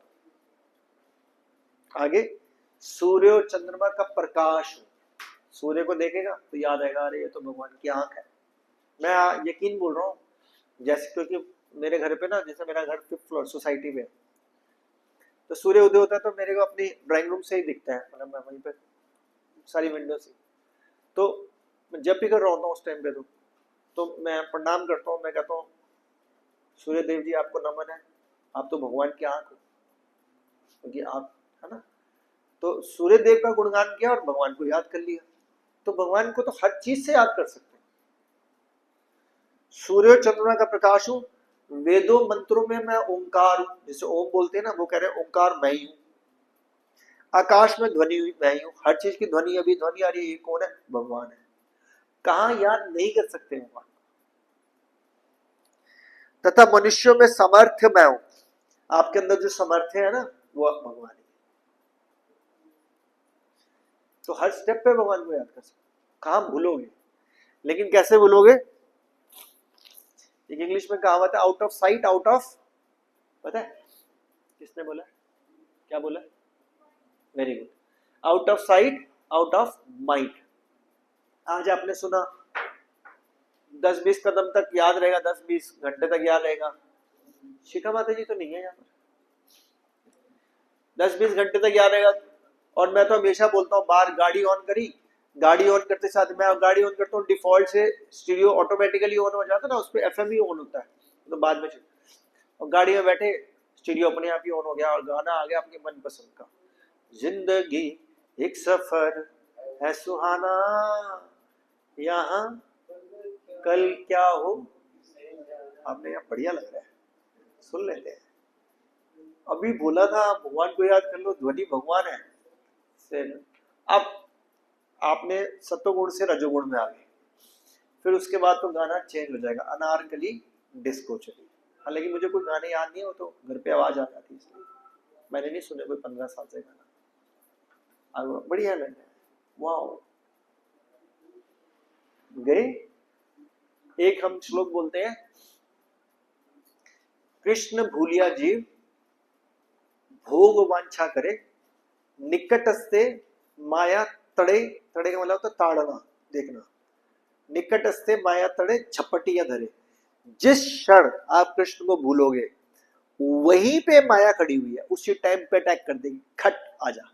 आगे, सूर्य और चंद्रमा का प्रकाश, सूर्य को देखेगा तो याद आएगा अरे ये तो भगवान की आंख है। मैं यकीन बोल रहा हूँ, जैसे क्योंकि मेरे घर पे ना, जैसे मेरा घर 5th फ्लोर सोसाइटी पे, तो सूर्य उदय होता है तो मेरे को अपनी ड्राइंग रूम से ही दिखता है, मतलब मैं वहीं पे सारी विंडो से। तो मैं जब भी कर रहा होता हूँ उस टाइम पे तो मैं प्रणाम करता हूँ, मैं कहता हूँ सूर्य देव जी आपको नमन है, आप तो भगवान की आंख हो, क्योंकि आप है ना। तो सूर्य देव का गुणगान किया और भगवान को याद कर लिया, तो भगवान को तो हर चीज से याद कर सकते हैं। सूर्य और चंद्रमा का प्रकाश हूं, वेदों मंत्रों में मैं ओंकार हूं, जैसे ओम बोलते हैं ना, वो कह रहे हैं ओंकार मैं ही हूं। आकाश में ध्वनि मैं ही हूं, हर चीज की ध्वनि, अभी ध्वनि आ रही है, ये कौन है, भगवान है। कहां याद नहीं कर सकते भगवान। तथा मनुष्यों में समर्थ मैं हूं, आपके अंदर जो समर्थ है ना वो भगवान है। तो हर स्टेप पे भगवान को याद कर सकते, कहां भूलोगे, लेकिन कैसे भूलोगे। एक इंग्लिश में कहावत है, out of sight out of, पता है किसने बोला, क्या बोला, very good, out of sight out of mind. आज आपने सुना 10-20 कदम तक याद रहेगा, 10-20 घंटे तक याद रहेगा। शिखा माता जी तो नहीं है यहाँ पर, 10-20 घंटे तक याद रहेगा। और मैं तो हमेशा बोलता हूँ, बाहर गाड़ी ऑन करी, गाड़ी ऑन करते साथ मैं गाड़ी ऑन करता हूँ, डिफॉल्ट से स्टीरियो ऑटोमेटिकली ऑन हो जाता है ना, उस पर FM ही ऑन होता है, तो बाद में और गाड़ी में बैठे स्टीरियो अपने आप ही ऑन हो गया और गाना आ गया आपके मन पसंद का। जिंदगी एक सफर है सुहाना, यहाँ कल क्या हो, आपने यहाँ बढ़िया लग रहा है, सुन लेते हैं। अभी बोला था भगवान को याद कर लो, ध्वनि भगवान है। अब आपने सत्वगुण से रजोगुण में आ गए, फिर उसके बाद तो गाना चेंज हो जाएगा, अनारकली डिस्को चली। हालांकि मुझे कोई गाने याद नहीं है, वो तो घर पे आवाज आ जाती है, इसलिए मैंने नहीं सुने कोई 15 साल से गाना। बढ़िया लग रहा है, वाओ। गए, एक हम श्लोक बोलते हैं, कृष्ण भूलिया जीव भोग वांछा करे, निकटस्ते माया तड़े, तड़े का मतलब होता है ताड़ना, देखना, निकटस्ते माया तड़े झपटिया धरे। जिस क्षण आप कृष्ण को भूलोगे वहीं पे माया खड़ी हुई है, उसी टाइम पे अटैक कर देगी, खट आजा।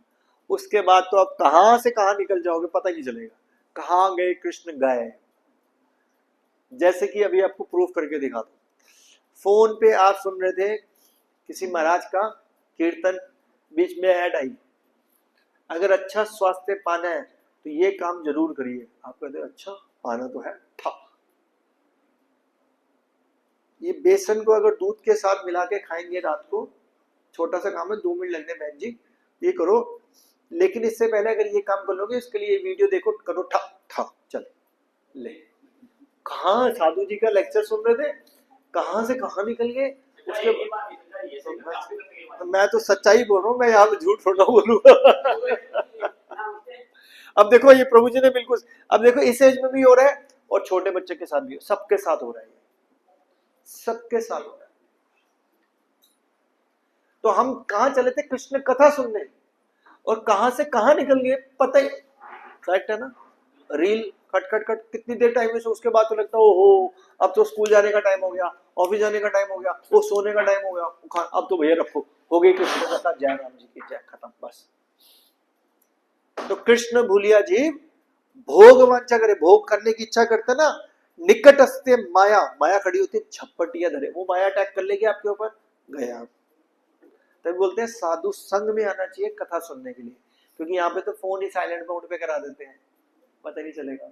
उसके बाद तो आप कहां से कहां निकल जाओगे पता ही नहीं चलेगा, कहां गए कृष्ण गए। जैसे कि अभी आपको प्रूफ करके दिखा दो, फोन पे आप सुन रहे थे किसी महाराज का कीर्तन, बीच में ऐड आई, अगर अच्छा स्वास्थ्य पाना है तो ये काम जरूर करिए। आप कहते हैं अच्छा पाना तो है, ठा ये बेसन को अगर दूध के साथ मिला के खाएंगे रात को, छोटा सा काम है, 2 मिनट लगने बहन जी, ये करो। लेकिन इससे पहले अगर ये काम कर लोगे, इसके लिए वीडियो देखो, करो ठा ठा, चले ले। कहाँ साधु जी का लेक्चर सुन रहे थे, कहां से कहां निकल गए। उसके तो मैं तो सच्चाई बोल रहा हूँ, मैं यहाँ पे झूठ थोड़ा बोलूंगा। अब देखो ये प्रभु जी ने बिल्कुल, अब देखो इस एज में भी हो रहा है और छोटे बच्चे के साथ भी, सबके साथ हो रहा है, सबके साथ हो रहा है। तो हम कहां चले थे कृष्ण कथा सुनने, और कहां से कहां निकल गए पता ही, करेक्ट है ना। रील खट खट खट कितनी देर टाइम है, उसके बाद तो लगता है ओहो अब तो स्कूल जाने का टाइम हो गया, ऑफिस जाने का टाइम हो गया, वो सोने का टाइम हो गया, अब तो भैया रखो, हो गई कृष्ण कथा, जय राम जी की जय, खत्म बस। तो कृष्ण भूलिया जी भोग वांछा करे, भोग करने की इच्छा करते ना, निकटस्ते माया, माया खड़ी होती है झपटिया धरे, वो माया अटैक कर लेगी आपके ऊपर, गया आप। तभी बोलते हैं साधु संग में आना चाहिए कथा सुनने के लिए, क्योंकि यहाँ पे तो फोन ही साइलेंट मोड पे करा देते हैं, पता नहीं चलेगा।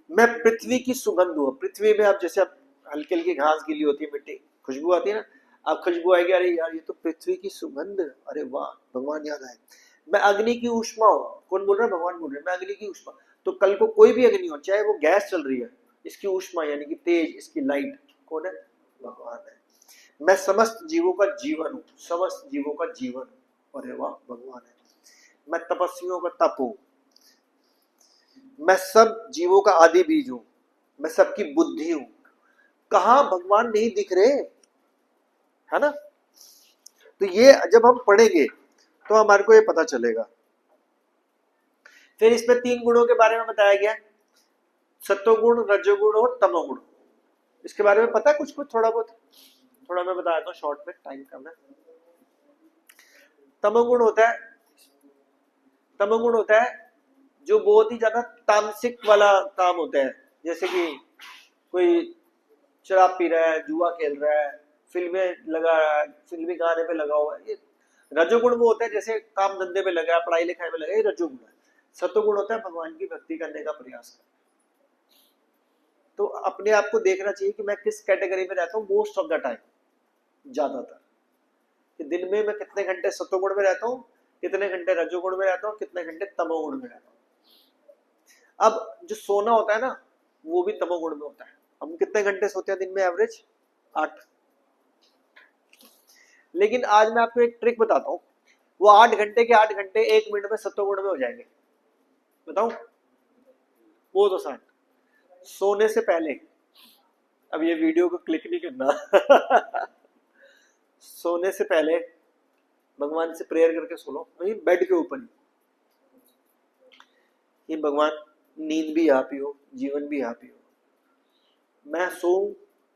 मैं पृथ्वी की सुगंध हूँ। पृथ्वी में आप जैसे आप हल्की हल्की घास गीली होती है, मिट्टी खुशबू आती है ना, आप खुशबू आएगी, अरे यार ये तो पृथ्वी की सुगंध, अरे वाह भगवान याद आए। मैं अग्नि की ऊष्मा हूँ। कौन बोल रहा है? भगवान बोल रहे हैं मैं अग्नि की ऊष्मा। तो कल को कोई भी अग्नि हो, चाहे वो गैस चल रही है, इसकी ऊष्मा यानी कि तेज, इसकी लाइट कौन है? भगवान है। मैं समस्त जीवों का जीवन हूँ, समस्त जीवों का जीवन, अरे वाह भगवान है। मैं तपस्वियों का तप हूँ। मैं सब जीवों का आदि बीज हूँ। मैं सबकी बुद्धि हूँ। कहाँ भगवान नहीं दिख रहे, है ना? तो ये जब हम पढ़ेंगे तो हमारे को ये पता चलेगा। फिर इसमें 3 गुणों के बारे में बताया गया, सत्वगुण, रजोगुण और तमोगुण। इसके बारे में पता है कुछ कुछ थोड़ा बहुत? थोड़ा मैं बता देता हूँ शॉर्ट में, टाइम कम है। तमोगुण होता है, तमोगुण होता है जो बहुत ही ज्यादा तामसिक वाला काम होता है, जैसे कि कोई शराब पी रहा है, जुआ खेल रहा है, फिल्में लगा रहा है, फिल्मी गाने पे लगा हुआ है, ये रजोगुण वो होता है जैसे काम धंधे पे लगा है, पढ़ाई लिखाई में लगा है, ये रजोगुण है। सत्वगुण होता है भगवान की भक्ति करने का प्रयास कर। तो अपने आप को देखना चाहिए कि मैं किस कैटेगरी में रहता हूँ मोस्ट ऑफ द टाइम, ज्यादातर, कि दिन में मैं कितने घंटे सत्वगुण में रहता हूँ, कितने घंटे रजोगुण में रहता हूँ, कितने घंटे तमोगुण में रहता हूँ। अब जो सोना होता है ना, वो भी तमोगुण में होता है। हम कितने घंटे सोते हैं दिन में एवरेज? 8। लेकिन आज मैं आपको एक ट्रिक बताता हूँ, वो 8 घंटे के 8 घंटे 1 मिनट में सत्वगुण में हो जाएंगे। बताऊं? वो तो 60। सोने से पहले, अब ये वीडियो को क्लिक नहीं करना सोने से पहले भगवान से प्रेयर करके सो लो, वही बेड के ऊपर ही, ये भगवान नींद भी आप ही हो, जीवन भी आप ही हो, मैं सोऊं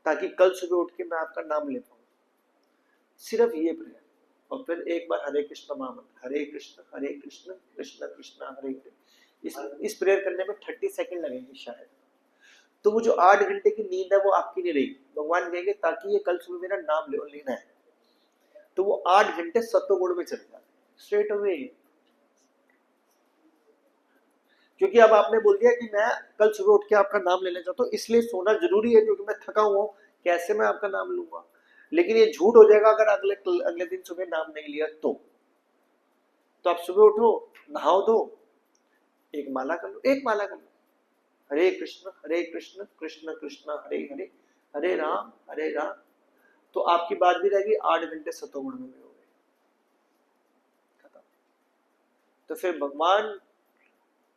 ताकि कल सुबह उठ के मैं आपका नाम ले पाऊं, सिर्फ ये प्रेयर। और फिर एक बार हरे कृष्ण महामंत्र, हरे कृष्ण कृष्ण कृष्ण हरे हरे। इस प्रेयर करने में 30 सेकंड लगेंगे शायद। तो वो जो 8 घंटे की नींद है वो आपकी नहीं रहेगी। भगवान कहेंगे ताकि ये कल सुबह मेरा नाम लेना है, तो वो 8 घंटे सत्वगुण में चले जाते स्ट्रेट अवे। क्योंकि अब आपने बोल दिया कि मैं कल सुबह उठ के आपका नाम लेना चाहता हूँ, इसलिए सोना जरूरी है, क्योंकि मैं थका हुआ हूं, कैसे मैं आपका नाम लूंगा। लेकिन ये झूठ हो जाएगा अगर अगले दिन सुबह नाम नहीं लिया तो आप सुबह उठो, नहाओ धो, एक माला कर लो, एक माला कर लो, हरे कृष्ण कृष्ण कृष्ण हरे हरे, हरे राम तो आपकी बात भी रहेगी, 8 घंटे सत्वगुण में भी हो गए। तो फिर भगवान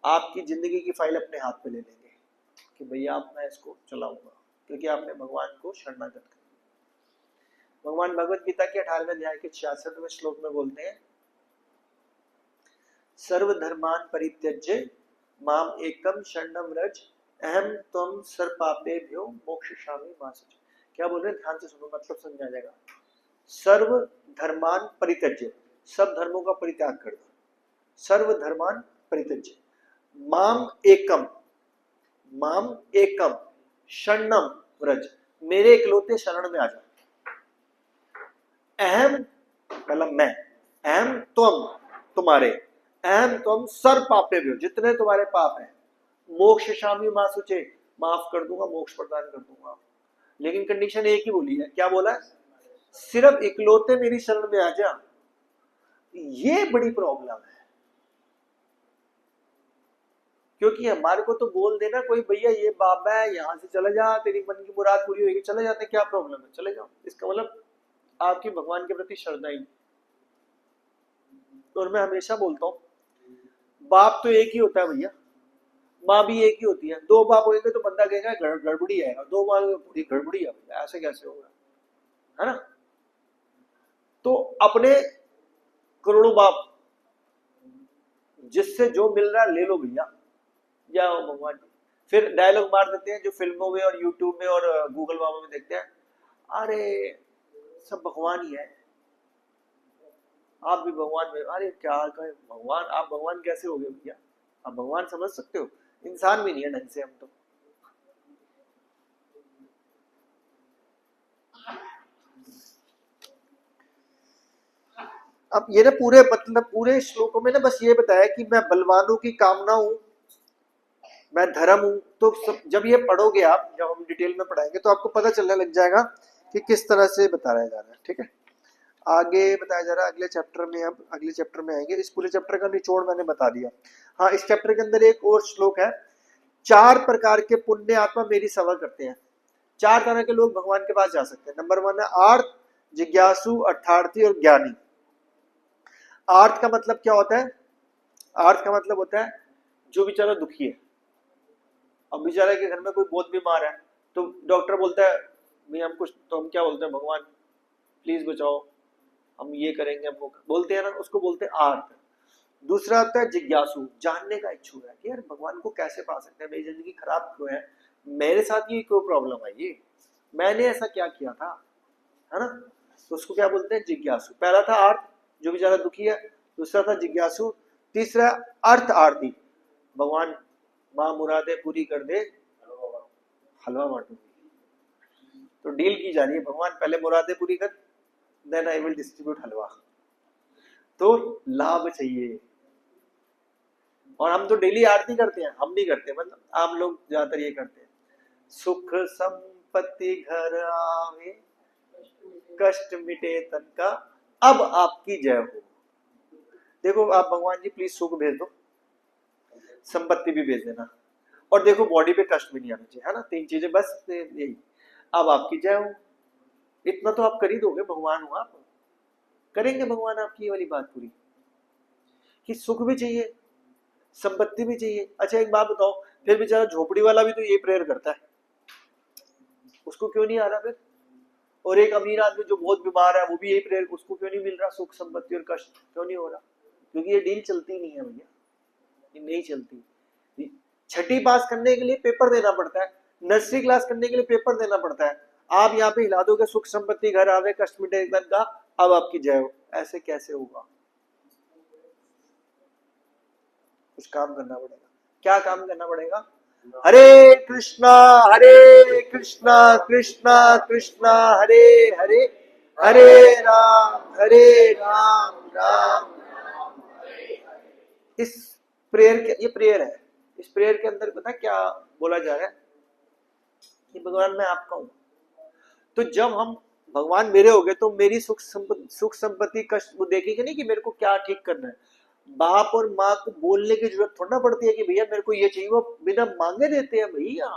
आपकी जिंदगी की फाइल अपने हाथ पे ले लेंगे कि भैया आप मैं इसको चलाऊंगा, क्योंकि आपने भगवान को शरणागत कर। भगवान भगवत गीता के 18वें अध्याय के 66वें श्लोक में बोलते हैं, सर्वधर्मान परित्यज्य माम एकम शरणम व्रज अहम त्वं सर्वपापेभ्यो मोक्षयिष्यामि मा शुचि। क्या बोल रहे हैं? ध्यान से सुनो, मतलब समझ आ जाएगा। सर्व धर्मान परित्यज्य, सब धर्मों का परित्याग कर दो, सर्व धर्मान परित्यज्य माम एकम शरणम व्रज, मेरे इकलौते शरण में आ जाओ। अहम मतलब मैं, अहम त्वम तुम्हारे, अहम त्वम सर्व पापेभ्यो, जितने तुम्हारे पाप हैं, मोक्षयिष्यामि मा शुचि, माफ कर दूंगा, मोक्ष प्रदान कर दूंगा। लेकिन कंडीशन एक ही बोली है, क्या बोला है? सिर्फ इकलौते मेरी शरण में आ जा। ये बड़ी प्रॉब्लम है, क्योंकि हमारे को तो बोल देना कोई, भैया ये बाबा है, यहां से चले जा, तेरी मन की मुराद पूरी होगी, चले जाते, क्या प्रॉब्लम है, चले जाओ। इसका मतलब आपकी भगवान के प्रति श्रद्धा ही। और मैं हमेशा बोलता हूं, बाप तो एक ही होता है भैया, माँ भी एक ही होती है। 2 बाप होंगे तो बंदा कहेगा गड़बड़ी है, 2 माँ पूरी गड़बड़ी है, ऐसे कैसे होगा, है ना? तो अपने करोड़ों बाप, जिससे जो मिल रहा है ले लो भैया, जाओ भगवान जी। फिर डायलॉग मार देते हैं जो फिल्मों में और यूट्यूब में और गूगल मामा में देखते हैं, अरे सब भगवान ही है, आप भी भगवान में, अरे क्या कहे भगवान, आप भगवान कैसे हो गए भैया? आप भगवान समझ सकते हो? इंसान भी नहीं है ढंग से हम तो। अब ये ना पूरे मतलब पूरे श्लोकों में ना बस ये बताया कि मैं बलवानों की कामना हूं, मैं धर्म हूं, तो जब ये पढ़ोगे आप, जब हम डिटेल में पढ़ाएंगे तो आपको पता चलने लग जाएगा कि किस तरह से बताया जा रहा है। ठीक है, आगे बताया जा रहा है अगले चैप्टर में। अब अगले चैप्टर में आएंगे। इस पूरे चैप्टर का निचोड़ मैंने बता दिया। हाँ, इस चैप्टर के अंदर एक और श्लोक है, 4 प्रकार के पुण्य आत्मा मेरी सेवा करते हैं। 4 तरह के लोग भगवान के पास जा सकते हैं। नंबर 1 है आर्त, जिज्ञासु, अर्थार्थी और ज्ञानी। आर्त का मतलब क्या होता है? आर्त का मतलब होता है जो बेचारा दुखी है। अब बेचारे के घर में कोई बहुत बीमार है, तो डॉक्टर बोलता है भाई हम कुछ, तो हम क्या बोलते हैं, भगवान प्लीज बचाओ, हम ये करेंगे, हम वो बोलते हैं ना, उसको बोलते हैं आर्त। दूसरा आता है जिज्ञासु, जानने का इच्छुक है कि यार भगवान को कैसे पा सकते हैं, मेरी जिंदगी खराब क्यों है, मेरे साथ ये क्यों प्रॉब्लम आई, ये मैंने ऐसा क्या किया था, है ना। तो उसको क्या बोलते हैं? जिज्ञासु। पहला था आर्त, जो बेचारा दुखी है। दूसरा था जिज्ञासु। तीसरा अर्थ आरती, भगवान माँ मुरादे पूरी कर दे, हलवा बांटूंगी। तो डील की जा रही है, भगवान पहले मुरादे पूरी कर, देन आई विल डिस्ट्रीब्यूट हलवा। तो लाभ चाहिए। और हम तो डेली आरती करते हैं, हम नहीं करते, मतलब आम लोग ज्यादातर ये करते हैं, सुख संपत्ति घर आवे, कष्ट मिटे तन का, अब आपकी जय हो। देखो आप भगवान जी प्लीज सुख भेज दो, संपत्ति भी भेज देना, और देखो बॉडी पे कष्ट भी नहीं आना चाहिए, है ना। 3 चीजें बस, यही, अब आपकी जय हो। इतना तो आप कर ही दोगे, भगवान हो आप, करेंगे भगवान आपकी ये वाली बात पूरी, कि सुख भी चाहिए, संपत्ति भी चाहिए। अच्छा एक बात बताओ, फिर बेचारा झोपड़ी वाला भी तो ये प्रेयर करता है, उसको क्यों नहीं आ रहा फिर? और एक अमीर आदमी जो बहुत बीमार है, वो भी यही प्रेयर, उसको क्यों नहीं मिल रहा सुख संपत्ति और कष्ट, क्यों नहीं हो रहा? क्योंकि ये डील चलती नहीं है भैया, ये नहीं चलती। 6ठी पास करने के लिए पेपर देना पड़ता है, नर्सरी क्लास करने के लिए पेपर देना पड़ता है। आप यहाँ पे हिला दोगे सुख संपत्ति घर आवे, कष्ट मिटे तन का, अब आपकी जय हो, ऐसे कैसे होगा? कुछ काम करना पड़ेगा। क्या काम करना पड़ेगा? हरे कृष्णा कृष्णा कृष्णा हरे हरे, हरे राम राम। इस प्रेयर के, ये प्रेयर है, इस प्रेयर के अंदर पता क्या बोला जा रहा है कि भगवान मैं आपका हूं। तो जब हम भगवान मेरे हो गए, तो मेरी सुख संपत्ति कष्ट वो देखेंगे नहीं कि मेरे को क्या ठीक करना है। बाप और माँ को बोलने की जरूरत थोड़ा ना पड़ती है कि भैया मेरे को ये चाहिए, वो बिना मांगे देते हैं भैया।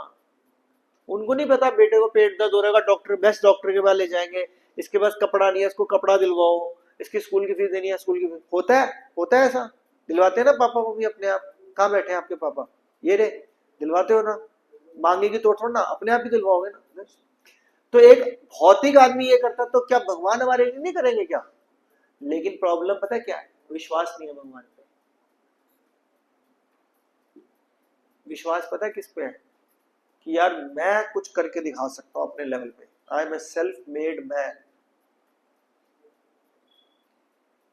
उनको नहीं पता बेटे को पेट दर्द हो रहा है, डॉक्टर, बेस्ट डॉक्टर के पास ले जाएंगे, इसके पास कपड़ा नहीं है, इसको कपड़ा दिलवाओ, इसकी स्कूल की फीस देनी है, स्कूल की फीस। होता है ऐसा, दिलवाते हैं ना पापा मम्मी अपने आप। कहाँ बैठे हैं आपके पापा? ये रे, दिलवाते हो ना, मांगेगी तो थोड़ा ना, अपने आप ही दिलवाओगे ना। तो एक भौतिक आदमी ये करता, तो क्या भगवान हमारे लिए नहीं करेंगे क्या? लेकिन प्रॉब्लम पता है क्या है? विश्वास नहीं है भगवान पे। विश्वास पता है किस पे है? कि यार मैं कुछ करके दिखा सकता हूं अपने लेवल पे, I am a self made man.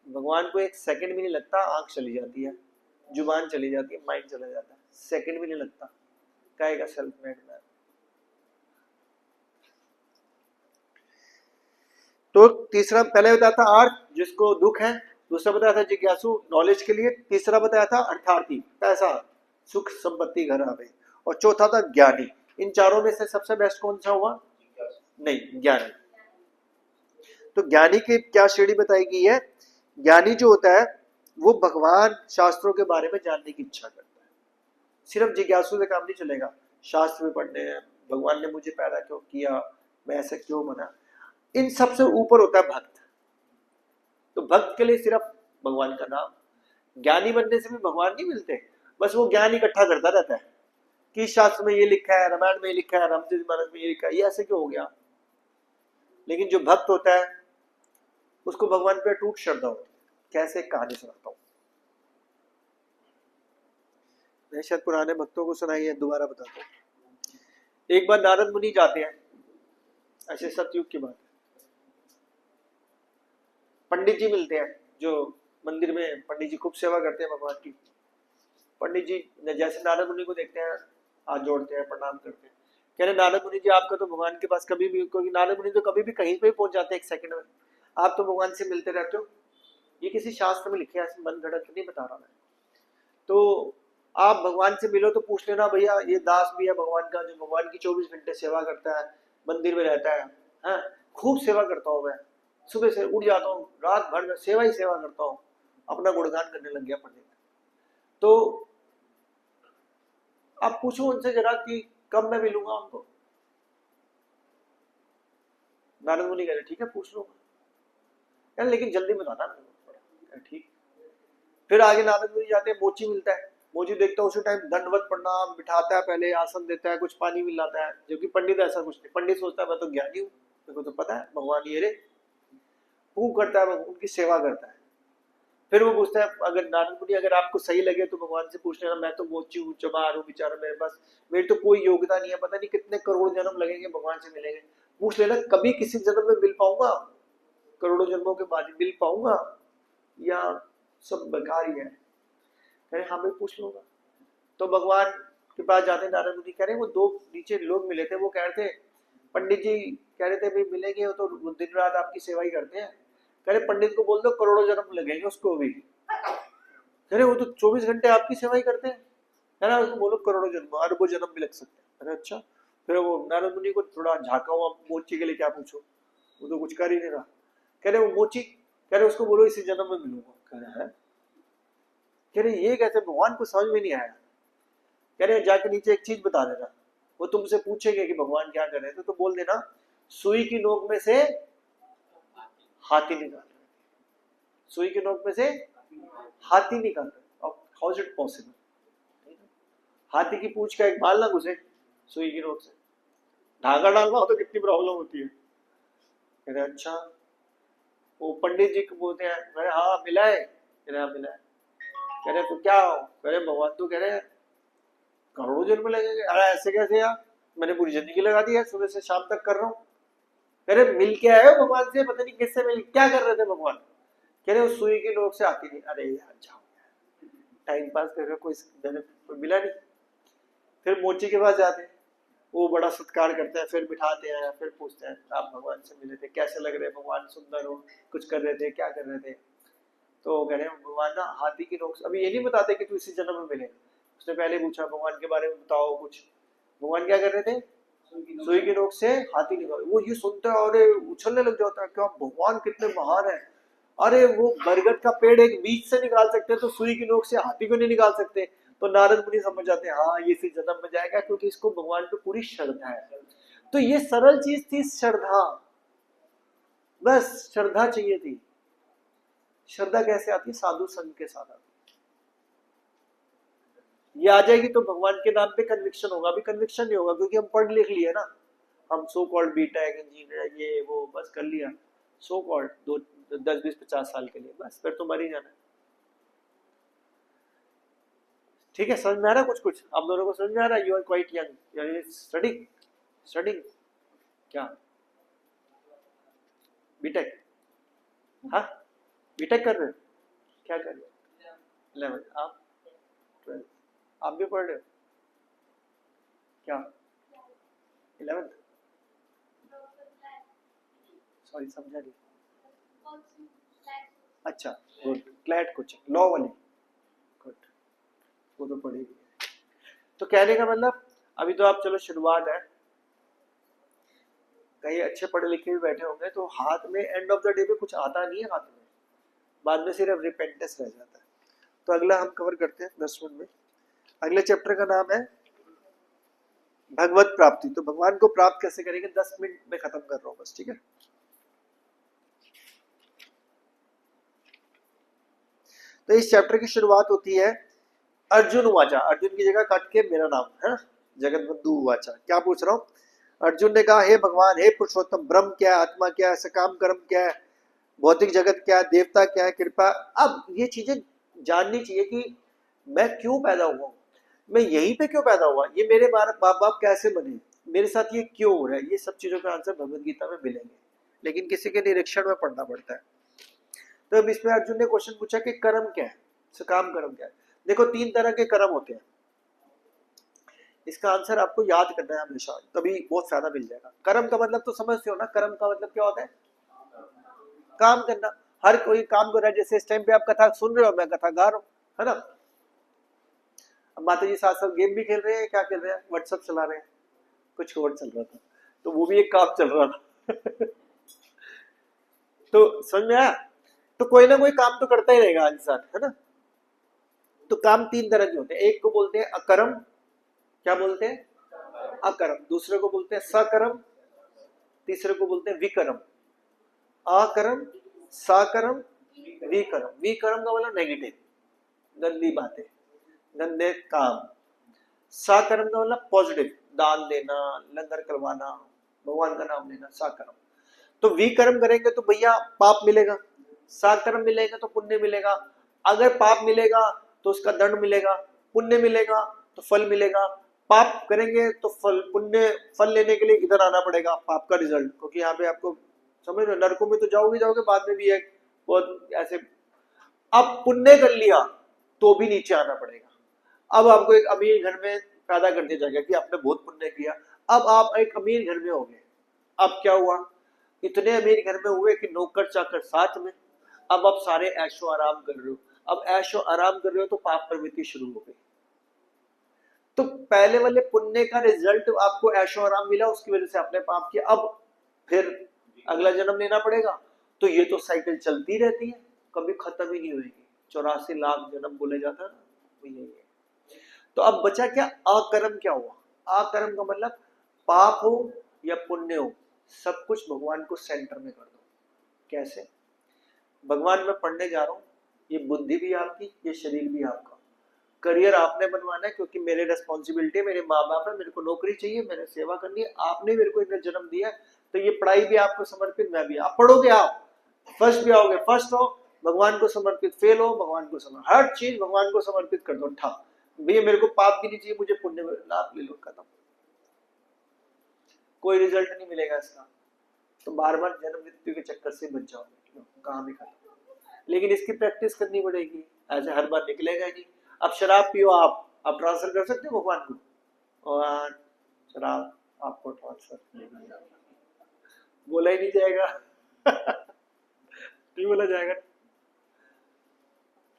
भगवान को 1 सेकंड भी नहीं लगता, आंख चली जाती है, जुबान चली जाती है, माइंड चला जाता है, सेकंड भी नहीं लगता, कहेगा सेल्फ मेड मैन। तो तीसरा, पहले बताया था आर्थ, जिसको दुख है। दूसरा बताया था जिज्ञासु, नॉलेज के लिए। तीसरा बताया था अर्थार्थी, पैसा, सुख संपत्ति घर आवे। और चौथा था ज्ञानी। इन चारों में से सबसे बेस्ट कौन सा हुआ? नहीं, ज्ञानी। तो ज्ञानी की क्या श्रेणी बताई गई है? ज्ञानी जो होता है वो भगवान शास्त्रों के बारे में जानने की इच्छा करता है। सिर्फ जिज्ञासु से काम नहीं चलेगा, शास्त्र भी पढ़ने हैं, भगवान ने मुझे पैदा क्यों किया, मैं ऐसे क्यों बना। इन सबसे ऊपर होता है भक्त। तो भक्त के लिए सिर्फ भगवान का नाम। ज्ञानी बनने से भी भगवान नहीं मिलते, बस वो ज्ञान इकट्ठा करता रहता है कि शास्त्र में ये लिखा है, रामायण में ये लिखा है, रामचरित मानस में ये लिखा है, ये ऐसे क्यों हो गया। लेकिन जो भक्त होता है उसको भगवान पे टूट श्रद्धा होती है। कैसे? कहानी सुनाता हूं, मैं शायद पुराने भक्तों को सुनाई है, दोबारा बताता हूं। एक बार नारद मुनि जाते हैं, ऐसे सतयुग की बात है, पंडित जी मिलते हैं, जो मंदिर में पंडित जी खूब सेवा करते हैं भगवान की। पंडित जी जैसे नारद मुनि को देखते हैं, हाथ जोड़ते हैं, प्रणाम करते हैं, कह रहे नारद मुनि जी आपका तो भगवान के पास कभी भी, क्योंकि नारद मुनि तो कभी भी कहीं पे पहुंच जाते हैं 1 सेकंड में, आप तो भगवान से मिलते रहते हो, ये किसी शास्त्र में लिखे है, मन घड़त नहीं बता रहा मैं। तो आप भगवान से मिलो तो पूछ लेना भैया ये दास भी है भगवान का, जो भगवान की 24 घंटे सेवा करता है, मंदिर में रहता है, हाँ खूब सेवा करता हूँ मैं, सुबह से उठ जाता हूँ, रात भर में सेवा ही सेवा करता हूँ, अपना गुणगान करने लग गया पंडित। तो आप पूछो उनसे जरा कि कब मैं मिलूंगा उनको। नारद मुनि कह रहे ठीक है पूछ लो यार, लेकिन जल्दी बताना मेरे को। ठीक। फिर आगे नारद मुनि जाते हैं, मोची मिलता है, मोची देखता है उसी टाइम दंडवत प्रणाम बिठाता है, पहले आसन देता है, कुछ पानी मिलाता है, जबकि पंडित ऐसा कुछ नहीं, पंडित सोचता है मैं तो ज्ञानी हूँ, मेरे को तो पता है भगवान ये रे, वो करता है, उनकी सेवा करता है। फिर वो पूछता है अगर नारद मुनि अगर आपको सही लगे तो भगवान से पूछ लेना, मैं तो मोची हूँ चमार हूँ बेचारा, मेरे पास मेरी तो कोई योग्यता नहीं है, पता नहीं कितने करोड़ जन्म लगेंगे भगवान से मिलेंगे, पूछ लेना कभी किसी जन्म में मिल पाऊंगा, करोड़ों जन्मों के बाद मिल पाऊंगा या सब बेकार ही है। कह रहे हाँ भाई पूछ लूंगा। तो भगवान के पास जाते नारद मुनि, कह रहे वो दो नीचे लोग मिले थे, वो कह रहे थे पंडित जी कह रहे थे भाई मिलेंगे, वो तो दिन रात आपकी सेवा ही करते हैं, कह रहे पंडित को बोल दो करोड़ों जन्म लगेंगे उसको भी, कह रहे वो तो 24 घंटे आपकी सेवा ही करते हैं, है ना, उसको बोलो करोड़ों जन्म अरबों जन्म भी लग सकते हैं। अरे अच्छा। फिर वो नारद मुनि को थोड़ा झाका हुआ, मोची के लिए क्या पूछो, वो तो कुछ कर ही नहीं रहा, कह रहे वो मोची, कह रहे उसको बोलो इसी जन्म में मिलूंगा, कह रहे हैं, कह रहे ये कैसे, भगवान को समझ में नहीं आया, कह रहे जाके नीचे एक चीज बता देना, वो तुमसे पूछेंगे कि भगवान क्या कर रहे थे तो बोल देना सुई की नोक में से हाथी निकाल रहे, सुई की नोक में से हाथी निकाल रहे, हाउ इज इट पॉसिबल, हाथी की पूंछ का एक बाल ना घुसे सुई की नोक से, धागा डालना हो तो कितनी प्रॉब्लम होती है। कह रहे अच्छा। वो पंडित जी को बोलते हैं, कह रहे हाँ मिला है, कह रहे हाँ मिला है, कह रहे तो क्या हो, कह रहे भगवान तो कह रहे करोड़ों जन्म लगेंगे, अरे ऐसे कैसे यार, मैंने पूरी जिंदगी लगा दी है सुबह से शाम तक कर रहा हूँ, कह रहे मिल के आए हो भगवान से, पता नहीं किससे मिल, क्या कर रहे थे भगवान, कह रहे उस सुई की नोक से आती नहीं, अरे यार जाओ टाइम पास कर रहे हो, कोई मिला नहीं। फिर मोची के पास जाते हैं, वो बड़ा सत्कार करते हैं, फिर बिठाते हैं, फिर पूछते हैं आप भगवान से मिले थे, कैसे लग रहे भगवान, सुंदर हो, कुछ कर रहे थे, क्या कर रहे थे, तो कह रहे भगवान ना हाथी की नोक, अभी ये नहीं बताते कि तू इसी जन्म में मिले, उसने पहले पूछा भगवान के बारे में बताओ कुछ, भगवान क्या कर रहे थे, सुई की नोक से हाथी निकाल, वो ये सुनते हैं और उछलने लग जाता है, क्या भगवान कितने महान है, अरे वो बरगद का पेड़ एक बीज से निकाल सकते हैं तो सुई की नोक से हाथी को नहीं निकाल सकते। तो नारद मुनि समझ जाते हैं हाँ ये इसी जन्म में जाएगा, क्योंकि इसको भगवान पे पूरी श्रद्धा है। तो ये सरल चीज थी श्रद्धा, बस श्रद्धा चाहिए थी। श्रद्धा कैसे आती है, साधु संग के साथ आती, ये आ जाएगी तो भगवान के नाम पे कन्विक्शन होगा, अभी कन्विक्शन नहीं होगा क्योंकि हम पढ़ लिख लिए ना, हम सो कॉल्ड बीटेक इंजीनियर ये वो बस कर लिया, सो कॉल्ड 10-20-50 साल के लिए, बस फिर तो मर ही जाना। ठीक है, समझ में आ रहा कुछ कुछ आप दोनों को, समझ में आ रहा है, यू आर क्वाइट यंग, यानी स्टडिंग स्टडिंग क्या बीटेक, हाँ बीटेक कर रहे हो, क्या कर रहे हो 11, आप 12, आप भी पढ़ रहे हो क्या 11th, सॉरी समझा नहीं, अच्छा गुड, क्लैट कोचिंग लॉ वाली, गुड, वो तो पढ़ेगी। तो कहने का मतलब अभी तो आप चलो शुरुआत है, कहीं अच्छे पढ़े लिखे भी बैठे होंगे तो हाथ में एंड ऑफ द डे पे कुछ आता नहीं है हाथ में, बाद में सिर्फ रिपेंटेंस रह जाता है। तो अगला हम कवर करते हैं 10 मिनट में, अगले चैप्टर का नाम है भगवत प्राप्ति। तो भगवान को प्राप्त कैसे करेंगे 10 मिनट में खत्म कर रहा हूं बस, ठीक है। तो इस चैप्टर की शुरुआत होती है अर्जुन वाचा, अर्जुन की जगह कट के मेरा नाम है जगत बंधु वाचा, क्या पूछ रहा हूँ, अर्जुन ने कहा हे भगवान, हे पुरुषोत्तम, ब्रह्म क्या है, आत्मा क्या है, सकाम कर्म क्या है, भौतिक जगत क्या है, देवता क्या है, कृपा। अब ये चीजें जाननी चाहिए कि मैं क्यों पैदा हुआ, मैं यहीं पे क्यों पैदा हुआ, ये मेरे बाप बाप कैसे बने, मेरे साथ ये क्यों हो रहा है, ये सब चीजों का आंसर भगवद गीता में मिलेंगे, लेकिन किसी के निरीक्षण में पढ़ना पड़ता है। तो अब इसमें अर्जुन ने क्वेश्चन पूछा कि कर्म क्या है, सकाम कर्म क्या है। देखो 3 तरह के कर्म होते हैं, इसका आंसर आपको याद करना है हमेशा, तभी बहुत फायदा मिल जाएगा। कर्म का मतलब तो समझते हो ना, कर्म का मतलब क्या होता है, काम करना, हर कोई काम कर रहा है, जैसे इस टाइम पे आप कथा सुन रहे हो, मैं कथा गा रहा हूं, है ना। अब माता जी साथ साथ गेम भी खेल रहे हैं, क्या खेल रहे हैं, व्हाट्सएप चला रहे हैं, कुछ और चल रहा था, तो वो भी एक काम चल रहा था। तो समझ में आया? तो कोई ना कोई काम तो करता ही रहेगा इंसान, है ना। तो काम तीन तरह के होते हैं, एक को बोलते हैं अकर्म, क्या बोलते हैं, अकर्म, दूसरे को बोलते हैं सकर्म, तीसरे को बोलते हैं विकर्म। अकर्म, सकर्म, विकर्म। विकर्म का मतलब नेगेटिव, गंदी बातें, गंदे काम। सकर्म का मतलब पॉजिटिव, दान देना, लंगर करवाना, भगवान का नाम लेना, सकर्म। तो विकर्म करेंगे तो भैया पाप मिलेगा, सकर्म मिलेगा तो पुण्य मिलेगा। अगर पाप मिलेगा तो उसका दंड मिलेगा, पुण्य मिलेगा तो फल मिलेगा। पाप करेंगे तो फल, पुण्य फल लेने के लिए इधर आना पड़ेगा, पाप का रिजल्ट, क्योंकि यहाँ पे आपको समझ लो नरकों में तो जाओगे बाद में भी है बहुत ऐसे। अब पुण्य कर लिया तो भी नीचे आना पड़ेगा। अब आपको एक अमीर घर में पैदा कर दिया जाएगा कि आपने बहुत पुण्य किया, अब आप एक अमीर घर में हो गए। अब क्या हुआ, इतने अमीर घर में हुए कि नौकर चाकर साथ में, अब आप सारे ऐशो आराम कर रहे हो। अब ऐशो आराम कर रहे हो तो पाप प्रवृत्ति शुरू हो गई। तो पहले वाले पुण्य का रिजल्ट आपको ऐशो आराम मिला, उसकी वजह से आपने पाप किया, अब फिर अगला जन्म लेना पड़ेगा। तो ये तो साइकिल चलती रहती है, कभी खत्म ही नहीं होगी। 84 लाख जन्म बोले जाता है ना, तो यही है। तो अब बचा क्या, अकर्म। क्या हुआ, अकर्म का मतलब पाप हो या पुण्य हो, सब कुछ भगवान को सेंटर में कर दो। कैसे, भगवान मैं पढ़ने जा रहा हूँ, ये बुद्धि भी आपकी, ये शरीर भी आपका, करियर आपने बनवाना है क्योंकि मेरे रिस्पॉन्सिबिलिटी है, मेरे माँ बाप है, मेरे को नौकरी चाहिए, मैंने सेवा करनी है, आपने मेरे को इतना जन्म दिया, तो ये पढ़ाई भी आपको समर्पित, मैं भी। आप पढ़ोगे, आप फर्स्ट भी आओगे, फर्स्ट हो भगवान को समर्पित, फेल हो भगवान को समर्पित, हर चीज भगवान को समर्पित कर दो। ठा भैया मेरे को पाप भी नहीं चाहिए, मुझे पुण्य लाभ ले लो, खत्म, कोई रिजल्ट नहीं मिलेगा इसका। तो बार बार जन्म मृत्यु के चक्कर से बच जाओगे, कहां भी खत्म। लेकिन इसकी प्रैक्टिस करनी पड़ेगी, ऐसे हर बार निकलेगा नहीं। अब शराब पियो, आप ट्रांसफर कर सकते हो भगवान को, और शराब आपको ट्रांसफर बोला ही नहीं जाएगा। नहीं बोला जाएगा।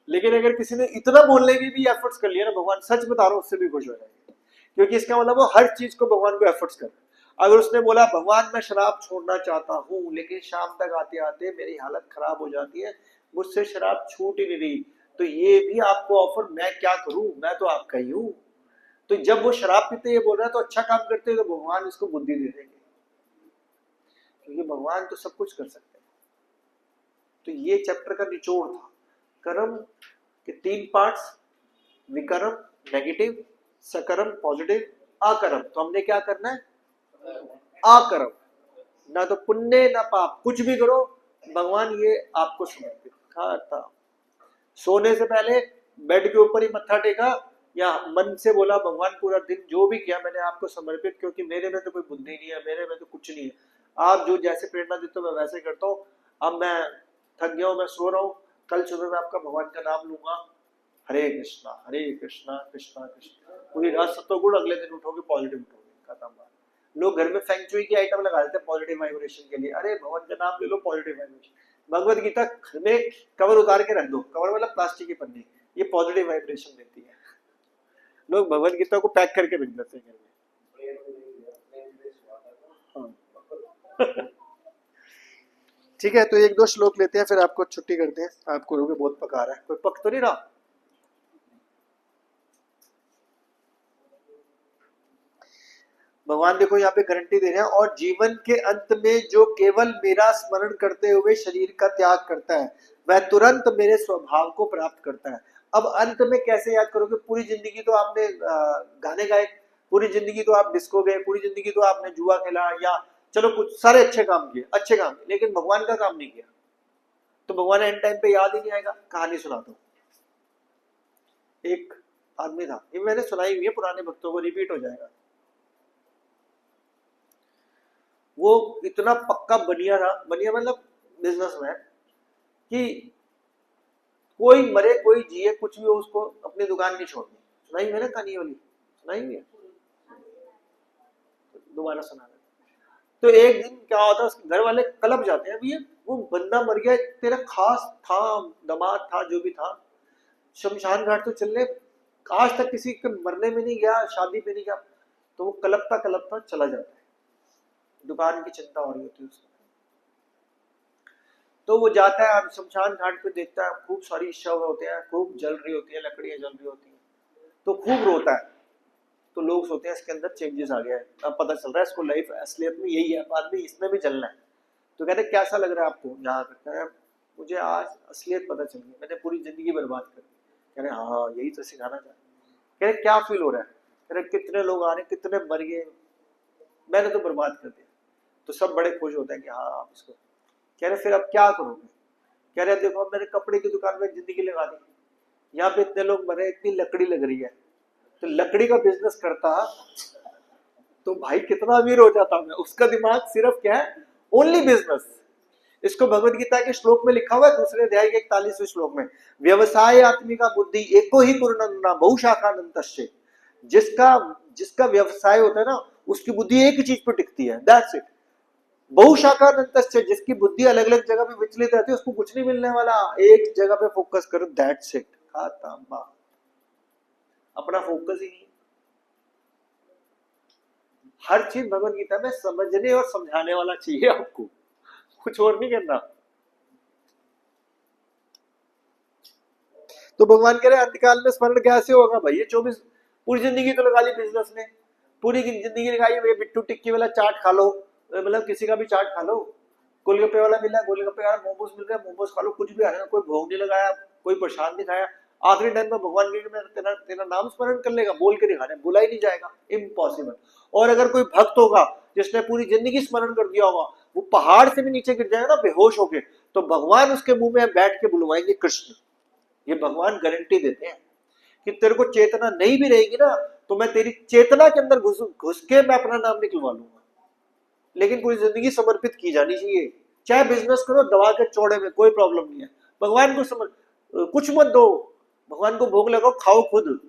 लेकिन अगर किसी ने इतना बोलने की भी एफर्ट्स कर लिया ना, भगवान सच बता रहा हूं उससे भी खुश हो जाएंगे, क्योंकि इसका मतलब वो हर चीज को भगवान को एफर्ट्स कर। अगर उसने बोला भगवान मैं शराब छोड़ना चाहता हूँ, लेकिन शाम तक आते आते मेरी हालत खराब हो जाती है, मुझसे शराब छूट ही नहीं रही, तो ये भी आपको ऑफर, मैं क्या करूं, मैं तो आपका ही हूं। तो जब वो शराब पीते ये बोल रहा है तो अच्छा काम करते तो भगवान इसको बुद्धि दे देंगे, क्योंकि भगवान तो सब कुछ कर सकते हैं। तो ये चैप्टर का निचोड़ था, कर्म के 3 पार्ट्स, विकर्म नेगेटिव, सकर्म पॉजिटिव, अकर्म। तो हमने क्या करना है, अकर्म, ना तो पुण्य ना पाप, कुछ भी करो भगवान ये आपको समर्पित। खाता सोने से पहले बेड के ऊपर ही मत्था टेका, या मन से बोला भगवान पूरा दिन जो भी किया मैंने आपको समर्पित, क्योंकि मेरे में तो कोई बुद्धि नहीं है, मेरे में तो कुछ नहीं है, आप जो जैसे प्रेरणा देते हो मैं वैसे करता हूँ। अब मैं थक गया हूँ, मैं सो रहा हूँ, कल सुबह मैं आपका भगवान का नाम लूंगा, हरे कृष्णा कृष्णा कृष्णा, पूरी रात सत्वगुण, अगले दिन उठोगे पॉजिटिव उठोगे, खत्म बात। लोग घर में फेंगचुई की आइटम लगा देते हैं पॉजिटिव वाइब्रेशन के लिए, अरे भगवान का नाम ले लो पॉजिटिव वाइब्रेशन। भगवत गीता में कवर उतार के रख दो, कवर मतलब प्लास्टिक की पन्नी, ये पॉजिटिव वाइब्रेशन देती है। लोग भगवत गीता को पैक करके रख देते हैं घर में। ठीक है, तो 1-2 श्लोक लेते हैं फिर आपको छुट्टी करते हैं, आपको रोगे बहुत पका रहा है, कोई पक तो नहीं रहा। भगवान देखो यहाँ पे गारंटी दे रहे हैं, और जीवन के अंत में जो केवल मेरा स्मरण करते हुए शरीर का त्याग करता है वह तुरंत मेरे स्वभाव को प्राप्त करता है। अब अंत में कैसे याद करोगे, पूरी जिंदगी तो आपने गाने गाए, पूरी जिंदगी तो आप डिस्को गए, पूरी जिंदगी तो आपने जुआ खेला, या चलो कुछ सारे अच्छे काम किए, अच्छे काम, लेकिन भगवान का काम नहीं किया, तो भगवान एंड टाइम पे याद ही नहीं आएगा। कहानी सुनाता हूँ, एक आदमी था, ये मैंने सुनाई हुई है पुराने भक्तों को, रिपीट हो जाएगा। वो इतना पक्का बनिया था, बनिया मतलब बिजनेसमैन, कि कोई मरे कोई जिए कुछ भी हो, उसको अपनी दुकान नहीं छोड़नी। सुनाई मैंने कहानी वाली, सुनाई हुई है, दोबारा सुना रहे। तो एक दिन क्या होता है, उसके घर वाले क्लब जाते हैं, भैया वो बंदा मर गया, तेरा खास था, दामाद था, जो भी था, शमशान घाट तो चलने, आज तक किसी के मरने में नहीं गया, शादी पे नहीं गया, तो वो कलपता कलपता चला जाता है, दुकान की चिंता हो रही होती है उसको। तो वो जाता है, अब शमशान घाट पे देखता है खूब सारी शव होते हैं, खूब जल रही होती है, लकड़ियां जल रही होती हैं, तो खूब रोता है। तो लोग सोचते हैं इसके अंदर चेंजेस आ गया है, अब पता चल रहा है इसको लाइफ असलियत में यही है, बाद में इसमें भी जलना है। तो कहते कैसा लग रहा है आपको यहाँ करता है, मुझे आज असलियत पता चल गई, मैंने पूरी जिंदगी बर्बाद कर दी। कह रहे हाँ यही तो सिखाना चाहते। कह रहे क्या फील हो रहा है, कह रहे कितने लोग आ रहे, कितने मर गए, मैंने तो बर्बाद कर दिया। तो सब बड़े खुश होते हैं कि हाँ आप इसको। कह रहे फिर अब क्या करोगे, कह रहे देखो मैंने कपड़े की दुकान में जिंदगी लगा दी, यहाँ पे इतने लोग मरे, इतनी लकड़ी लग रही है, तो लकड़ी का बिजनेस करता तो भाई कितना अमीर हो जाता मैं। उसका दिमाग सिर्फ क्या है, ओनली बिजनेस। इसको भगवत गीता के श्लोक में लिखा हुआ है, दूसरे अध्याय के 41वें श्लोक में, व्यवसाय आत्मिका बुद्धि एको ही कुरनंदना बहुशाखानंतस्य। जिसका जिसका व्यवसाय होता है ना, उसकी बुद्धि एक ही चीज पर टिकती है, दैट्स इट। बहुशाखानंतस्य, जिसकी बुद्धि अलग अलग जगह पे विचलित रहती है, उसको कुछ नहीं मिलने वाला, एक जगह पे फोकस करो, दैट्स इट, खत्म। अपना फोकस ही नहीं। हर चीज भगवत गीता में समझने और समझाने वाला चाहिए आपको, कुछ और नहीं करना। तो भगवान कह रहे अंतकाल में स्मरण कैसे होगा भाई, ये 24 पूरी जिंदगी तो लगा ली बिजनेस में, पूरी जिंदगी लगाई ये बिट्टू टिक्की वाला चाट खा लो, मतलब किसी का भी चाट खा लो, गोलगप्पे वाला मिला गोलगप्पे वाला, मोमोज मिल रहा है मोमोज खा लो, कुछ भी आएगा, कोई भोग नहीं लगाया, कोई प्रसाद नहीं खाया, आखिरी टाइम में भगवान के मैं तेरा तेरा नाम स्मरण कर लेगा, बोल के दिखाने, बुला ही नहीं जाएगा, इम्पॉसिबल। और अगर कोई भक्त होगा जिसने पूरी जिंदगी स्मरण कर दिया होगा, वो पहाड़ से भी नीचे गिर जाएगा ना बेहोश होके, तो भगवान उसके मुंह में बैठ के बुलवाएंगे कृष्ण। ये भगवान गारंटी देते हैं कि तेरे को चेतना नहीं भी रहेगी ना, तो मैं तेरी चेतना के अंदर घुस के मैं अपना नाम निकलवा लूंगा। लेकिन पूरी जिंदगी समर्पित की जानी चाहिए, चाहे बिजनेस करो दवा के चौड़े में, कोई प्रॉब्लम नहीं है। भगवान को कुछ मत दो, भगवान को भोग लगाओ, खाओ खुद,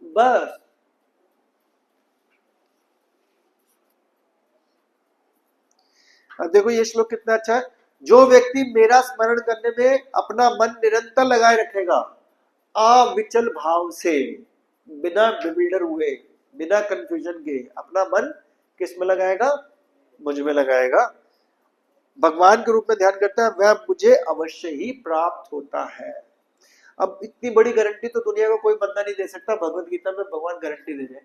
बस। अब देखो ये श्लोक कितना अच्छा है, जो व्यक्ति मेरा स्मरण करने में अपना मन निरंतर लगाए रखेगा, अविचल भाव से, बिना बिल्डर हुए, बिना कंफ्यूजन के, अपना मन किस में लगाएगा, मुझ में लगाएगा, भगवान के रूप में ध्यान करता है, वह मुझे अवश्य ही प्राप्त होता है। अब इतनी बड़ी गारंटी तो दुनिया का कोई बंदा नहीं दे सकता, भगवत गीता में भगवान गारंटी दे रहे,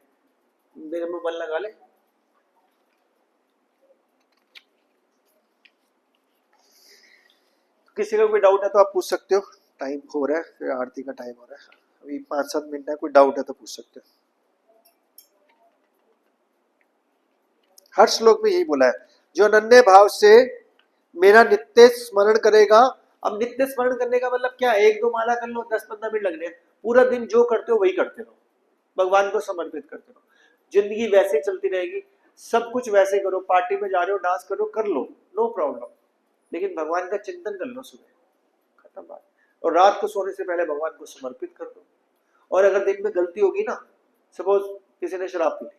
मेरे में मन लगा ले। किसी का कोई डाउट है तो आप पूछ सकते हो, टाइम हो रहा है, फिर आरती का टाइम हो रहा है, अभी 5-7 मिनट है, कोई डाउट है तो पूछ सकते हो। हर श्लोक में यही बोला है, जो अनन्य भाव से मेरा नित्य स्मरण करेगा। अब नित्य स्मरण करने का मतलब क्या, 1-2 माला कर लो, 10-15 मिनट लगने, पूरा दिन जो करते हो वही करते रहो, भगवान को समर्पित करते रहो, जिंदगी वैसे चलती रहेगी, सब कुछ वैसे करो, पार्टी में जा रहे हो डांस करो, कर लो, नो प्रॉब्लम, लेकिन भगवान का चिंतन कर लो सुबह, खत्म बात। और रात को सोने से पहले भगवान को समर्पित कर दो। और अगर दिन में गलती होगी ना, सपोज किसी ने शराब पी ली,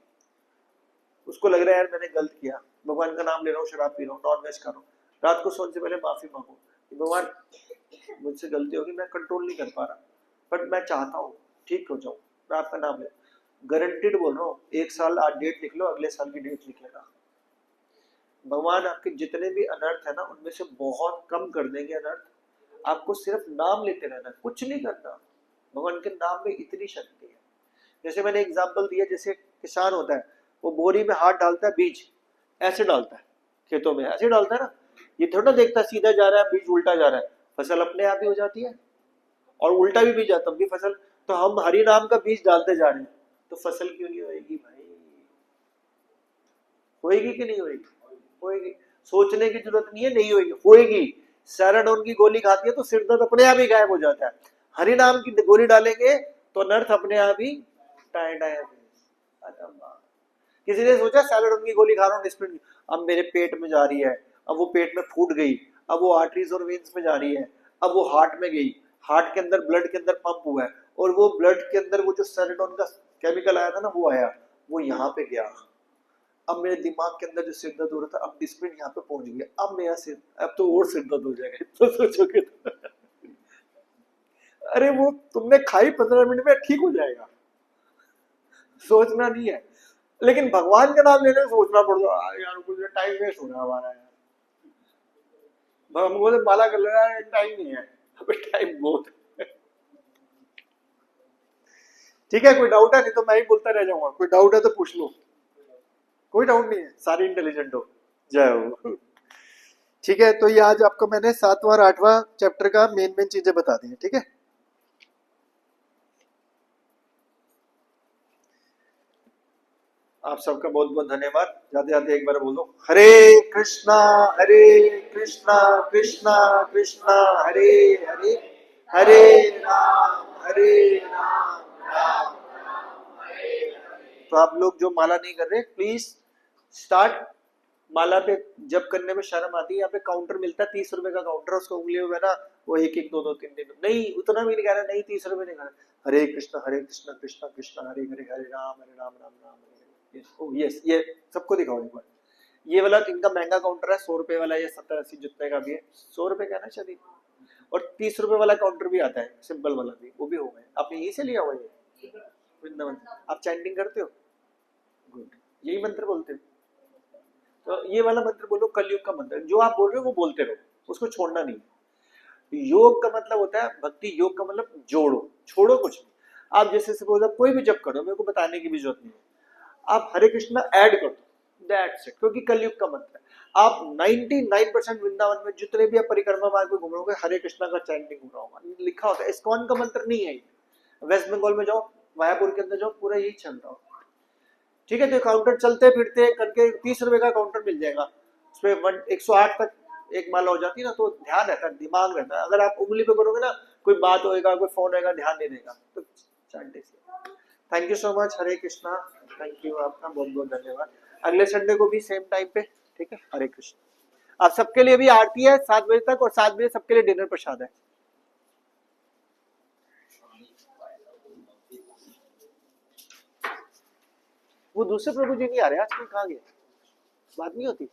उसको लग रहा है यार मैंने गलत किया, भगवान का नाम ले रहा हूँ, शराब पी रहा हूँ, नॉन वेज खा रहा हूँ, रात को सोने से पहले माफी मांगो, भगवान मुझसे गलती होगी, मैं कंट्रोल नहीं कर पा रहा, बट मैं चाहता हूँ ठीक हो जाऊं, मैं आपका नाम ले, गारंटीड बोल रहा हूँ, 1 साल आज डेट लिख लो, अगले साल की डेट लिख लेना, भगवान आपके जितने भी अनर्थ है ना, उनमें से बहुत कम कर देंगे अनर्थ। आपको सिर्फ नाम लेते रहना, कुछ नहीं करना, भगवान के नाम में इतनी शक्ति है। जैसे मैंने एग्जाम्पल दिया, जैसे किसान होता है, वो बोरी में हाथ डालता है, बीज ऐसे डालता है, खेतों में ऐसे डालता है ना, ये थोड़ा ना देखता सीधा जा रहा है बीज उल्टा जा रहा है, फसल अपने आप ही हो जाती है, और उल्टा भी बीज आता तब भी फसल। तो हम हरि नाम का बीज डालते जा रहे हैं, तो फसल क्यों नहीं होएगी भाई, होएगी कि नहीं होएगी, होएगी, सोचने की जरूरत नहीं है, नहीं होएगी, होएगी। सैराडोन की गोली खाती है तो सिर दर्द अपने आप ही गायब हो जाता है, हरि नाम की गोली डालेंगे तो नर्थ अपने आप ही टाए टाए। किसी ने सोचा सैराडोन की गोली खा रहा हूँ, अब मेरे पेट में जा रही है, अब वो पेट में फूट गई, अब वो आर्टरीज और वेन्स में जा रही है, अब वो हार्ट में गई, हार्ट के अंदर ब्लड के अंदर पंप हुआ है, और वो ब्लड के अंदर वो जो सेरोटोनिन का केमिकल आया था ना, वो आया, वो यहाँ पे गया, अब मेरे दिमाग के अंदर जो सिर दर्द हो रहा था, अब डिस्प्लिन यहाँ पे पहुंच गया, अब मेरा सिर, अब तो और सिर दर्द हो जाएगा, तो सोचोगे तो अरे वो तुमने खाई 15 मिनट में ठीक हो जाएगा, सोचना नहीं है, लेकिन भगवान का नाम लेने में सोचना पड़ता है यार, कुछ टाइम वेस्ट हो रहा है हमारा यार। हम बोले माला कर लो यार, टाइम नहीं है, अभी टाइम बहुत है। ठीक है, कोई डाउट है? नहीं तो मैं ही बोलता रह जाऊंगा, कोई डाउट है तो पूछ लो। कोई डाउट नहीं है, सारी इंटेलिजेंट हो। जय हो। ठीक है, तो ये आज आपको मैंने 7वां और 8वां चैप्टर का मेन चीजें बता दी हैं। ठीक है, आप सबका बहुत बहुत धन्यवाद। जाते जाते एक बार बोलो हरे कृष्णा कृष्णा कृष्णा कृष्णा हरे हरे, हरे हरे राम राम। तो आप लोग जो माला नहीं कर रहे, प्लीज स्टार्ट। माला पे जब करने में शर्म आती है, यहाँ पे काउंटर मिलता है 30 रुपए का काउंटर, उसको उंगलियों में ना वो एक एक दो दो तीन तीन, नहीं उतना भी नहीं कह रहा, नहीं 30 रुपए नहीं कह रहा। हरे कृष्णा कृष्णा कृष्णा हरे हरे, हरे राम राम राम हरे। यस, ये सबको दिखाओ एक बार। ये वाला इनका महंगा काउंटर है, 100 रुपए वाला, ये 70-80 जितने का भी है, 100 रुपए का ना शायद। और 30 रुपए वाला काउंटर भी आता है, सिंपल वाला भी, वो भी हो गए। आपने यही से लिया हुआ ये वृंदावन? आप चैंटिंग करते हो? गुड, यही मंत्र बोलते हो? तो ये वाला मंत्र बोलो, कलयुग का मंत्र। जो आप बोल रहे हो वो बोलते रहो, उसको छोड़ना नहीं। योग का मतलब होता है, भक्ति योग का मतलब जोड़ो, छोड़ो कुछ नहीं। आप जैसे सपोज आप कोई भी जप करो, मेरे को बताने की भी जरूरत नहीं है, आप हरे कृष्णा ऐड कर दो, दैट्स इट, क्योंकि कलयुग का मंत्र है। आप 99% वृंदावन में जितने भी आप परिक्रमा मार्ग में घूम रहे, हरे कृष्णा का चैंटिंग हो रहा होगा, लिखा होता है। इस्कॉन का मंत्र नहीं है। वेस्ट बंगाल में जाओ, मायापुर के अंदर जाओ, पूरा यही चल रहा होगा। ठीक है, तो काउंटर चलते फिरते करके 30 रुपए का काउंटर मिल जाएगा, उसमें 108 तक एक माला हो जाती है ना, तो ध्यान रहता है, दिमाग रहता है। अगर आप उंगली पे करोगे ना, कोई बात होएगा, कोई फोन आएगा, ध्यान नहीं देगा। तो chanting. Thank you so much, Hare Krishna. Thank you, आपका बहुत बहुत धन्यवाद। अगले संडे को भी सेम टाइम पे, ठीक है। हरे कृष्ण। आप सबके लिए भी आरती है 7 बजे तक, और 7 बजे सबके लिए डिनर प्रसाद है। वो दूसरे प्रभु जी नहीं आ रहे आजकल, कहाँ गए? बात नहीं होती।